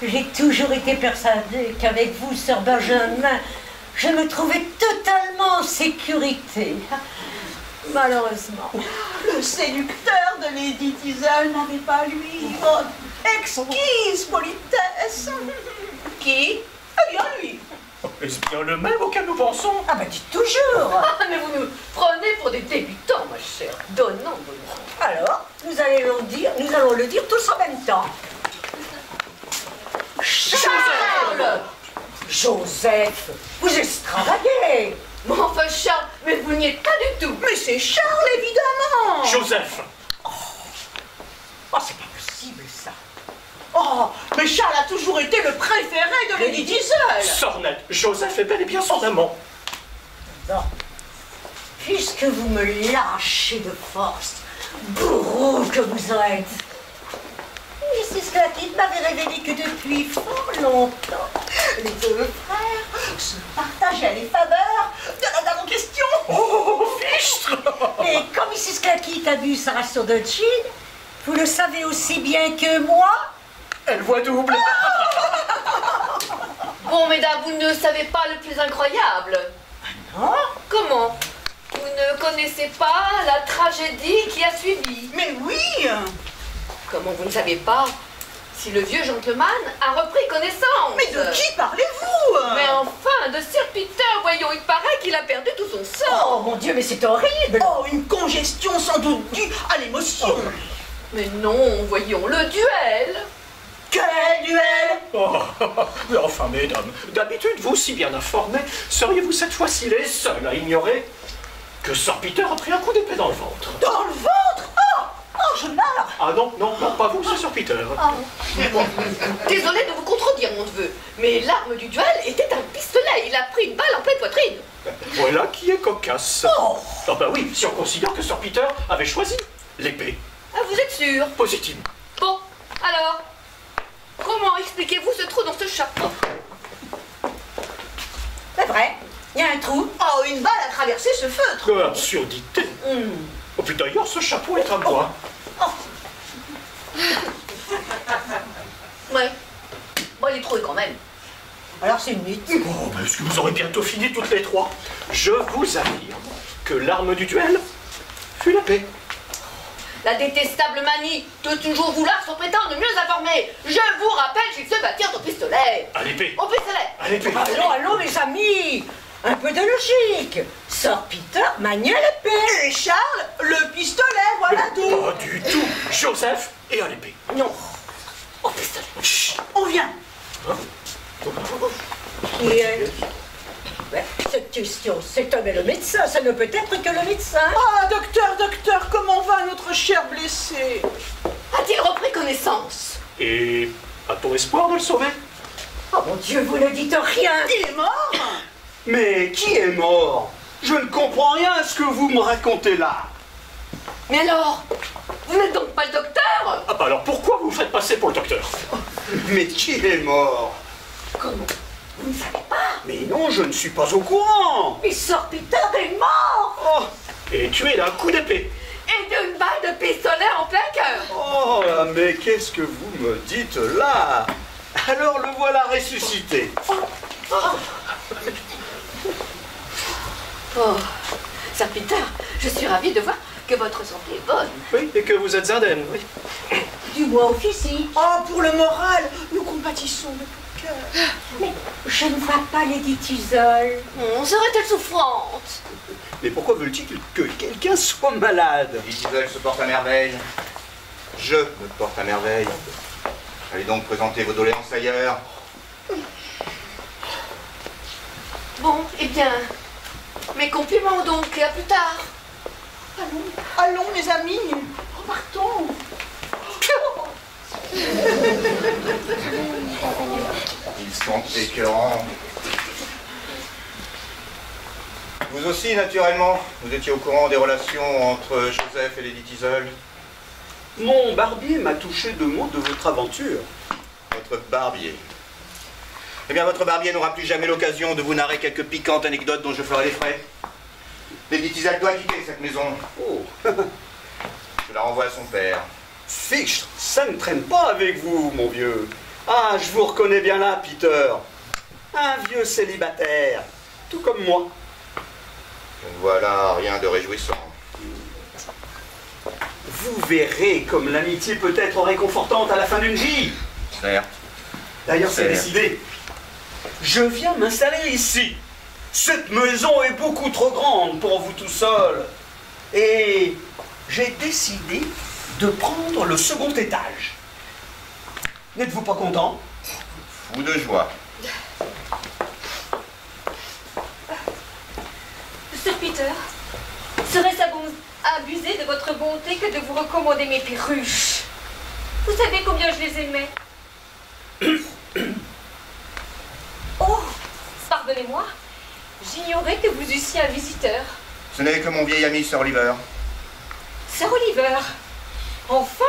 J'ai toujours été persuadée qu'avec vous, Sir Benjamin, je me trouvais totalement en sécurité. Malheureusement. Le séducteur de Lady Teasel n'avait pas lui votre exquise politesse. Qui? Eh bien lui. Est-ce bien le même auquel nous pensons? Ah bah dites toujours. Mais vous nous prenez pour des débutants, ma chère. Donnons. Alors, nous allons le dire tous en même temps. Charles! Joseph, vous extravagez! Bon, enfin, Charles, mais vous n'y êtes pas du tout. Mais c'est Charles, évidemment. Joseph! Oh, c'est pas possible, ça. Oh, mais Charles a toujours été le préféré de Lady Diesel. Sornette, Joseph est bel et bien son amant. Non. Puisque vous me lâchez de force, bourreau que vous êtes. Mrs. Clackett m'avait révélé que depuis fort longtemps, les deux frères se partageaient les faveurs de la dame en question. Oh, fichtre! Et quand Mrs. Clackett a bu sa ration de gin, vous le savez aussi bien que moi. Elle voit double. Bon, mesdames, vous ne savez pas le plus incroyable. Non? Comment? Vous ne connaissez pas la tragédie qui a suivi? Mais oui. Comment vous ne savez pas si le vieux gentleman a repris connaissance? Mais de qui parlez-vous? Mais enfin, de Sir Peter, voyons, il paraît qu'il a perdu tout son sang. Oh mon Dieu, mais c'est horrible. Oh, une congestion sans doute due à l'émotion. Mais non, voyons, le duel. Quel duel? Oh, mais enfin, mesdames, d'habitude, vous, si bien informés, seriez-vous cette fois-ci les seuls à ignorer que Sir Peter a pris un coup d'épée dans le ventre? Dans le ventre? Oh, je meurs. Ah non, non, non, pas vous, c'est Sir Peter. Bon, désolé de vous contredire, mon neveu, mais l'arme du duel était un pistolet. Il a pris une balle en pleine poitrine. Voilà qui est cocasse. Oh. Ah bah oui, si on considère que Sir Peter avait choisi l'épée. Ah, vous êtes sûr? Positive. Bon, alors, comment expliquez-vous ce trou dans ce chapeau? C'est vrai, il y a un trou. Oh, une balle a traversé ce feutre. Quelle absurdité. Oh puis d'ailleurs, ce chapeau est à moi. Ouais. Bon, il est trouvé quand même. Alors c'est une mythe. Oh, bah, est-ce que vous aurez bientôt fini toutes les trois? Je vous affirme que l'arme du duel fut l'épée. La détestable manie de toujours vouloir se prétendre mieux informer. Je vous rappelle qu'ils se battirent au pistolet. À l'épée. Au pistolet. À l'épée. Allons, allons mes amis. Un peu de logique. Sir Peter maniait l'épée. Et Charles, le pistolet, voilà tout. Pas du tout. Joseph et à l'épée. Non. Au pistolet. Chut, on vient. Et cette question, c'est un le médecin. Ça ne peut être que le médecin. Ah, docteur, comment va notre cher blessé? A-t-il repris connaissance? Et a-t-on espoir de le sauver? Oh mon Dieu, vous ne dites rien. Il est mort? Mais qui est mort? Je ne comprends rien à ce que vous me racontez là. Mais alors, vous n'êtes donc pas le docteur? Ah bah alors pourquoi vous vous faites passer pour le docteur? Mais qui est mort? Comment? Vous ne savez pas? Mais non, je ne suis pas au courant. Mais Sir Peter est mort. Oh, Et tué d'un coup d'épée. Et d'une balle de pistolet en plein cœur. oh, mais qu'est-ce que vous me dites là? Alors le voilà ressuscité. Oh, Sir Peter, je suis ravie de voir que votre santé est bonne. Oui, et que vous êtes indemne, oui. Du moins au physique. Oh, pour le moral, nous compatissons de tout cœur. Mais je ne vois pas Lady Tisol. Serait-elle souffrante? Mais pourquoi veulent-ils que quelqu'un soit malade? Lady Diesel se porte à merveille. Je me porte à merveille. Allez donc présenter vos doléances ailleurs. Bon, eh bien, mes compliments donc, et à plus tard. Allons, mes amis, repartons. Ils sont écœurants. Vous aussi, naturellement, vous étiez au courant des relations entre Joseph et Lady Diesel. Mon barbier m'a touché de mots de votre aventure. Votre barbier. Eh bien, votre barbier n'aura plus jamais l'occasion de vous narrer quelques piquantes anecdotes dont je ferai les frais. Lady Diesel doit quitter cette maison. Oh. Je la renvoie à son père. Fichtre, ça ne traîne pas avec vous, mon vieux. Ah, je vous reconnais bien là, Peter. Un vieux célibataire, tout comme moi. Je ne vois là rien de réjouissant. Vous verrez comme l'amitié peut être réconfortante à la fin d'une vie. Certes. D'ailleurs, c'est Certes. décidé. Je viens m'installer ici. Cette maison est beaucoup trop grande pour vous tout seul. Et j'ai décidé de prendre le second étage. N'êtes-vous pas content? fou de joie. Sir Peter, serait-ce abuser de votre bonté que de vous recommander mes perruches? Vous savez combien je les aimais. Oh, pardonnez-moi, j'ignorais que vous eussiez un visiteur. Ce n'est que mon vieil ami Sir Oliver. Sir Oliver, enfin,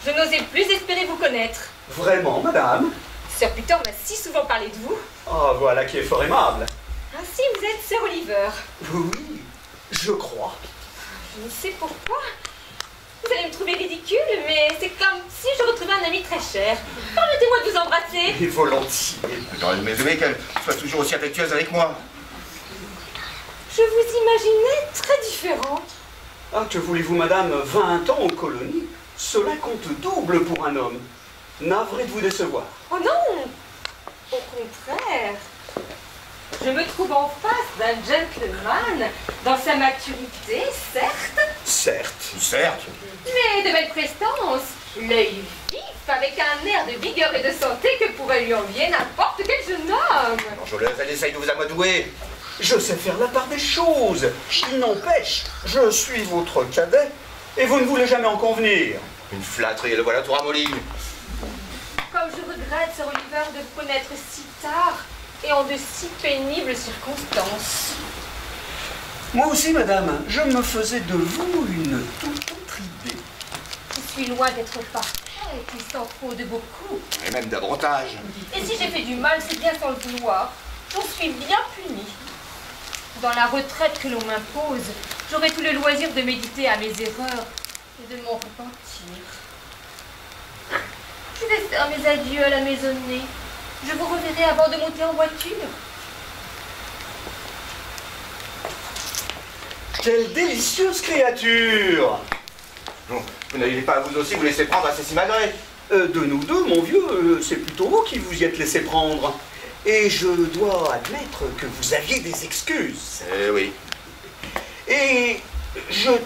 je n'osais plus espérer vous connaître. Vraiment, madame? Sir Peter m'a si souvent parlé de vous. Ah, voilà qui est fort aimable. Ainsi, vous êtes Sir Oliver. Oui, je crois. Je ne sais pourquoi. Vous allez me trouver ridicule, mais c'est comme si je retrouvais un ami très cher. Permettez-moi de vous embrasser. Et volontiers. J'aurais aimé qu'elle soit toujours aussi affectueuse avec moi. Je vous imaginais très différent. Ah, que voulez-vous, madame? 20 ans en colonie, cela compte double pour un homme. Navré de vous décevoir. Oh non! Au contraire. Je me trouve en face d'un gentleman, dans sa maturité, certes. Certes. Mais de belle prestance, l'œil vif, avec un air de vigueur et de santé que pourrait lui envier n'importe quel jeune homme. Jolèse, elle essaye de vous amadouer. Je sais faire la part des choses. Il n'empêche, je suis votre cadet, et vous ne voulez jamais en convenir. Une flatterie, le voilà tout ramolli. Comme je regrette, Sir Oliver, de vous connaître si tard et en de si pénibles circonstances. Moi aussi, madame, je me faisais de vous une toute autre idée. Je suis loin d'être parfaite, il s'en faut de beaucoup. Et même davantage. Et si j'ai fait du mal, c'est bien sans le vouloir. J'en suis bien punie. Dans la retraite que l'on m'impose, j'aurai tout le loisir de méditer à mes erreurs et de m'en repentir. Je vais faire mes adieux à la maisonnée. Je vous reverrai avant de monter en voiture. Quelle délicieuse créature! Bon, vous n'arrivez pas à vous aussi vous laisser prendre à ces simagrées. De nous deux, mon vieux, c'est plutôt vous qui vous y êtes laissé prendre. Et je dois admettre que vous aviez des excuses. Oui. Et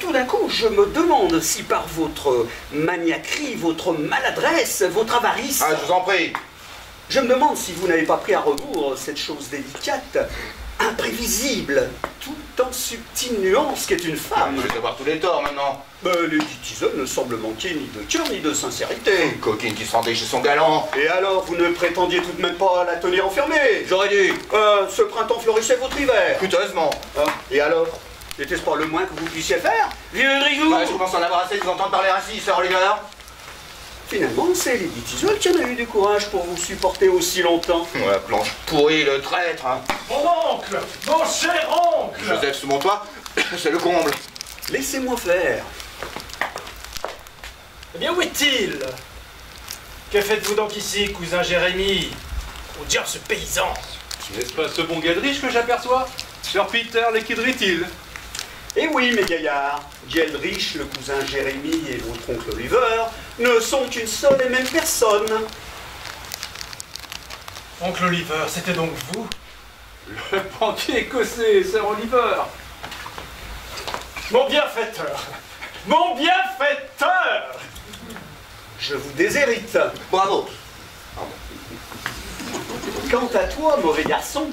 tout d'un coup, je me demande si par votre maniaquerie, votre maladresse, votre avarice... Ah, je vous en prie. Je me demande si vous n'avez pas pris à rebours cette chose délicate, imprévisible, tout en subtile nuance qu'est une femme. Je vais avoir tous les torts maintenant. Lady Tison ne semble manquer ni de cœur ni de sincérité. Une coquine qui se rendait chez son galant. Et alors, vous ne prétendiez tout de même pas la tenir enfermée? J'aurais dû. Ce printemps fleurissait votre hiver. Coûteusement. Et alors? N'était-ce pas le moins que vous puissiez faire, vieux grigou? Je commence à en avoir assez de vous entendre parler ainsi, Sir Oliver. Finalement, c'est Lady Tison qui en a eu du courage pour vous supporter aussi longtemps. La planche pourrie, le traître. Hein. Mon oncle! Mon cher oncle! Joseph sous mon toit, c'est le comble. Laissez-moi faire. Eh bien, où est-il? Que faites-vous donc ici, cousin Jérémie? Au diable, ce paysan! N'est-ce pas ce bon Gadrich que j'aperçois? Sir Peter l'équidrit-il? Eh oui, mes gaillards, Dieldrich, le cousin Jérémie et votre oncle Oliver ne sont qu'une seule et même personne. Oncle Oliver, c'était donc vous? Le banquier écossais, Sir Oliver. Mon bienfaiteur! Mon bienfaiteur! Je vous déshérite. Bravo. Quant à toi, mauvais garçon,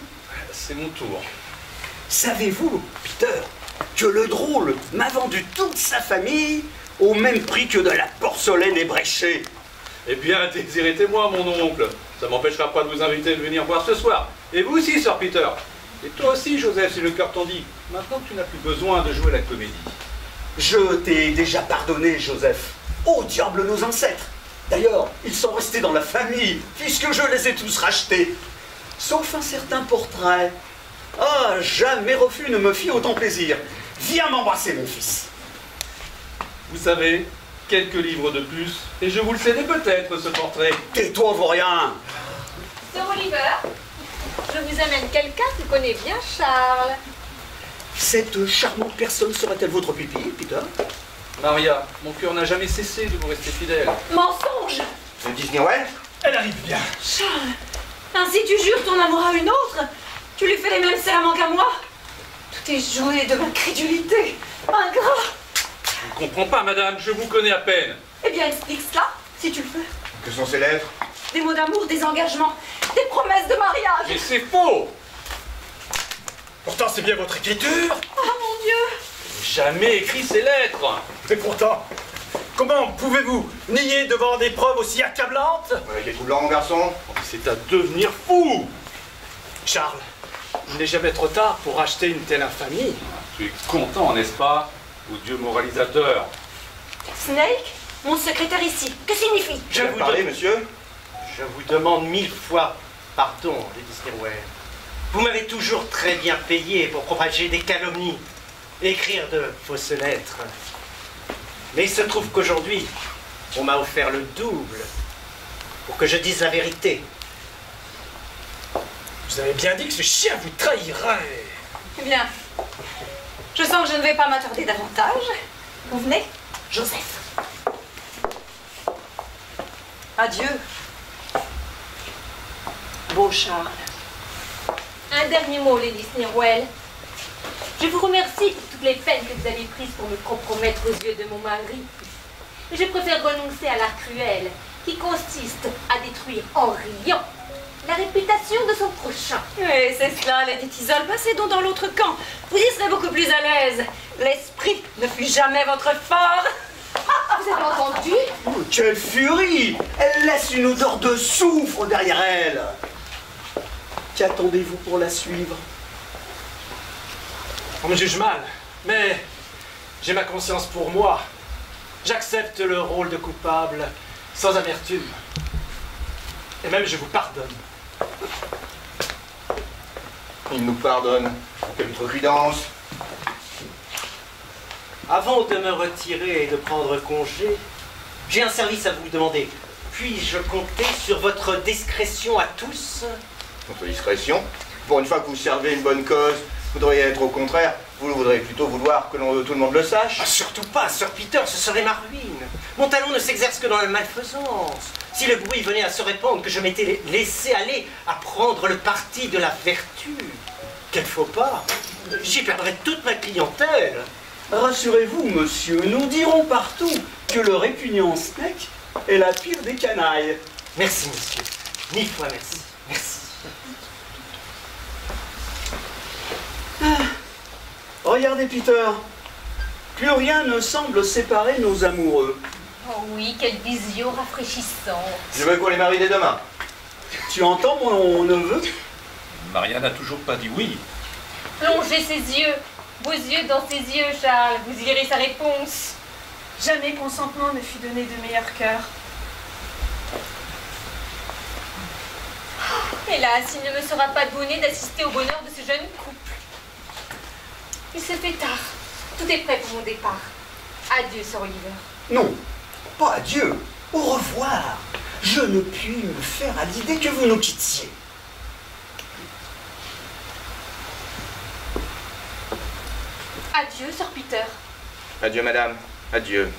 c'est mon tour. Savez-vous, Peter, que le drôle m'a vendu toute sa famille au même prix que de la porcelaine ébréchée? Eh bien, déshéritez-moi, mon oncle. Ça m'empêchera pas de vous inviter de venir boire ce soir. Et vous aussi, Sir Peter. Et toi aussi, Joseph, si le cœur t'en dit. Maintenant que tu n'as plus besoin de jouer la comédie. Je t'ai déjà pardonné, Joseph. Oh, diable, nos ancêtres! D'ailleurs, ils sont restés dans la famille, puisque je les ai tous rachetés. Sauf un certain portrait. Ah, jamais refus ne me fit autant plaisir. Viens m'embrasser, mon fils. Vous savez, quelques livres de plus, et je vous le cédais peut-être, ce portrait. Tais-toi, vaurien. Sir Oliver, je vous amène quelqu'un qui connaît bien Charles. Cette charmante personne serait-elle votre pupille, Peter? Maria, mon cœur n'a jamais cessé de vous rester fidèle. Mensonge! Le Disneyland? Elle arrive bien. Charles, ainsi tu jures ton amour à une autre? Tu lui fais les mêmes serments qu'à moi? Tout est joué de ma crédulité. Ingrat! Je ne comprends pas, madame, je vous connais à peine. Eh bien, explique cela, si tu le veux. Que sont ces lettres? Des mots d'amour, des engagements, des promesses de mariage. Mais c'est faux! Pourtant, c'est bien votre écriture. Oh mon Dieu! Jamais écrit ces lettres! Mais pourtant, comment pouvez-vous nier devant des preuves aussi accablantes? Avec les troublants, mon garçon. C'est à devenir fou! Charles, il n'est jamais trop tard pour acheter une telle infamie. Tu es content, n'est-ce pas? Ou Dieu moralisateur? Snake, mon secrétaire ici, que signifie? Je vous parler, monsieur. Je vous demande 1000 fois pardon, Lady Stirwell. Vous m'avez toujours très bien payé pour propager des calomnies, écrire de fausses lettres. Mais il se trouve qu'aujourd'hui, on m'a offert le double pour que je dise la vérité. Vous avez bien dit que ce chien vous trahirait. Bien. Je sens que je ne vais pas m'attarder davantage. Vous venez, Joseph. Adieu. Beau Charles. Un dernier mot, Lady Stirwell. Je vous remercie pour toutes les peines que vous avez prises pour me compromettre aux yeux de mon mari. Mais je préfère renoncer à l'art cruel, qui consiste à détruire en riant la réputation de son prochain. Oui, c'est cela, Lady Tisole. Passez donc dans l'autre camp. Vous y serez beaucoup plus à l'aise. L'esprit ne fut jamais votre fort. Vous avez entendu? Oh, quelle furie! Elle laisse une odeur de soufre derrière elle. Qu'attendez-vous pour la suivre? On me juge mal, mais j'ai ma conscience pour moi. J'accepte le rôle de coupable sans amertume. Et même je vous pardonne. Il nous pardonne. Quelle outrecuidance. Avant de me retirer et de prendre congé, j'ai un service à vous demander. Puis-je compter sur votre discrétion à tous? Notre discrétion. Pour une fois que vous servez une bonne cause, vous devriez être au contraire. Vous voudriez plutôt vouloir que tout le monde le sache. Ah, surtout pas, Sir Peter, ce serait ma ruine. Mon talent ne s'exerce que dans la malfaisance. Si le bruit venait à se répandre que je m'étais laissé aller à prendre le parti de la vertu, quel faux pas, j'y perdrais toute ma clientèle. Rassurez-vous, monsieur, nous dirons partout que le répugnant Snake est la pire des canailles. Merci, monsieur. 1000 fois merci. Merci. Regardez, Peter. Plus rien ne semble séparer nos amoureux. Oh oui, quelle vision rafraîchissante. Je veux qu'on les marie dès demain. Tu entends, mon neveu? Maria n'a toujours pas dit oui. Plongez vos yeux dans ses yeux, Charles. Vous y verrez sa réponse. Jamais consentement ne fut donné de meilleur cœur. Hélas, il ne me sera pas donné d'assister au bonheur de ce jeune couple. Il se fait tard. Tout est prêt pour mon départ. Adieu, Sir Oliver. Non, pas adieu. Au revoir. Je ne puis me faire à l'idée que vous nous quittiez. Adieu, Sir Peter. Adieu, madame. Adieu.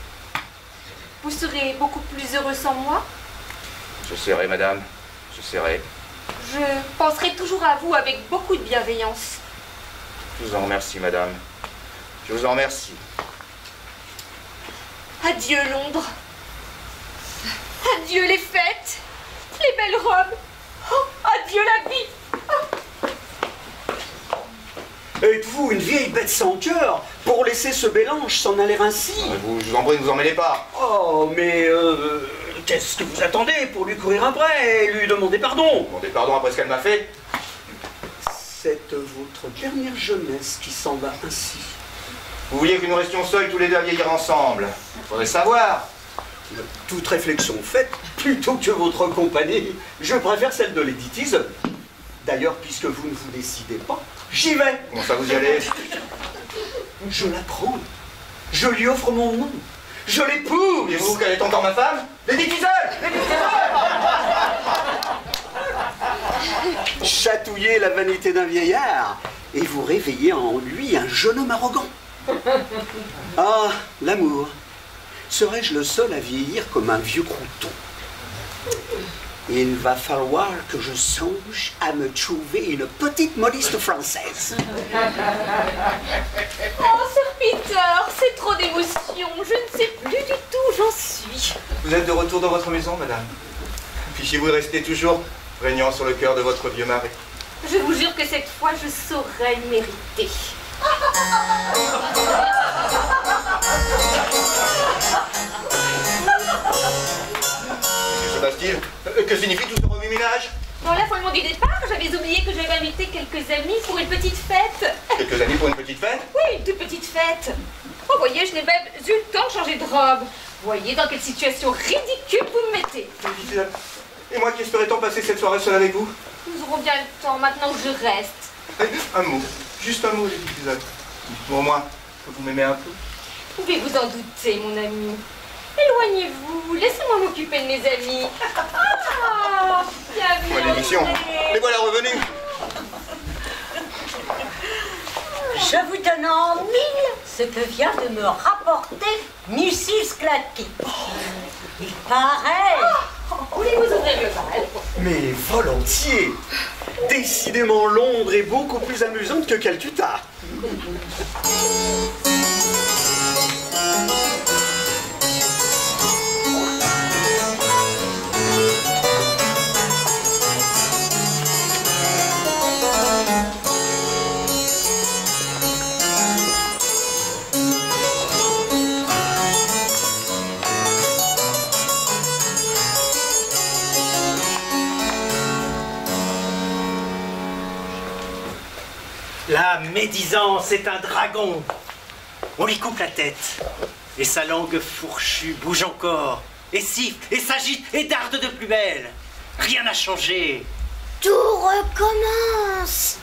Vous serez beaucoup plus heureux sans moi? Je serai, madame. Je serai. Je penserai toujours à vous avec beaucoup de bienveillance. Je vous en remercie, madame. Je vous en remercie. Adieu, Londres. Adieu, les fêtes. Les belles robes. Oh, adieu, la vie. Êtes-vous une vieille bête sans cœur pour laisser ce bélange s'en aller ainsi? Je vous en prie, ne vous en mêlez pas. Oh, mais qu'est-ce que vous attendez pour lui courir après et lui demander pardon? Demander pardon après ce qu'elle m'a fait? C'est votre dernière jeunesse qui s'en va ainsi. Vous vouliez que nous restions seuls tous les deux à vieillir ensemble? Faudrait savoir. Toute réflexion faite, plutôt que votre compagnie, je préfère celle de Lady Tisole. D'ailleurs, puisque vous ne vous décidez pas, j'y vais. Comment ça, vous y allez? Je la prends. Je lui offre mon nom. Je l'épouse. Et vous, qu'elle est encore ma femme? Lady Tisole! Lady Tisole! Chatouiller la vanité d'un vieillard et vous réveiller en lui un jeune homme arrogant. Ah, l'amour. Serais-je le seul à vieillir comme un vieux crouton? Il va falloir que je songe à me trouver une petite modiste française. Oh, Sir Peter, c'est trop d'émotion. Je ne sais plus du tout où j'en suis. Vous êtes de retour dans votre maison, madame? Fichez-vous de rester toujours régnant sur le cœur de votre vieux mari. Je vous jure que cette fois, je saurai le mériter. Monsieur Sebastien, que signifie tout ce remue-ménage? Dans l'affolement du départ, j'avais oublié que j'avais invité quelques amis pour une petite fête. Quelques amis pour une petite fête? Oui, une toute petite fête. Oh, voyez, je n'ai même eu le temps de changer de robe. Voyez dans quelle situation ridicule vous me mettez. Et moi qui espérais tant passer cette soirée seule avec vous? Nous aurons bien le temps maintenant que je reste. Un mot, juste un mot, Lady Tizol. Pour moi, que vous m'aimez un peu. Pouvez-vous en douter, mon ami? Éloignez-vous, laissez-moi m'occuper de mes amis. Ah, bienvenue. Bonne émission. Les voilà revenus. Je vous donne en mille ce que vient de me rapporter Mrs. Clacky. Il paraît. Voulez-vous ouvrir le bal? Mais volontiers. Décidément, Londres est beaucoup plus amusante que Calcutta. La médisance est un dragon. On lui coupe la tête. Et sa langue fourchue bouge encore. Et siffle, et s'agite, et darde de plus belle. Rien n'a changé. Tout recommence.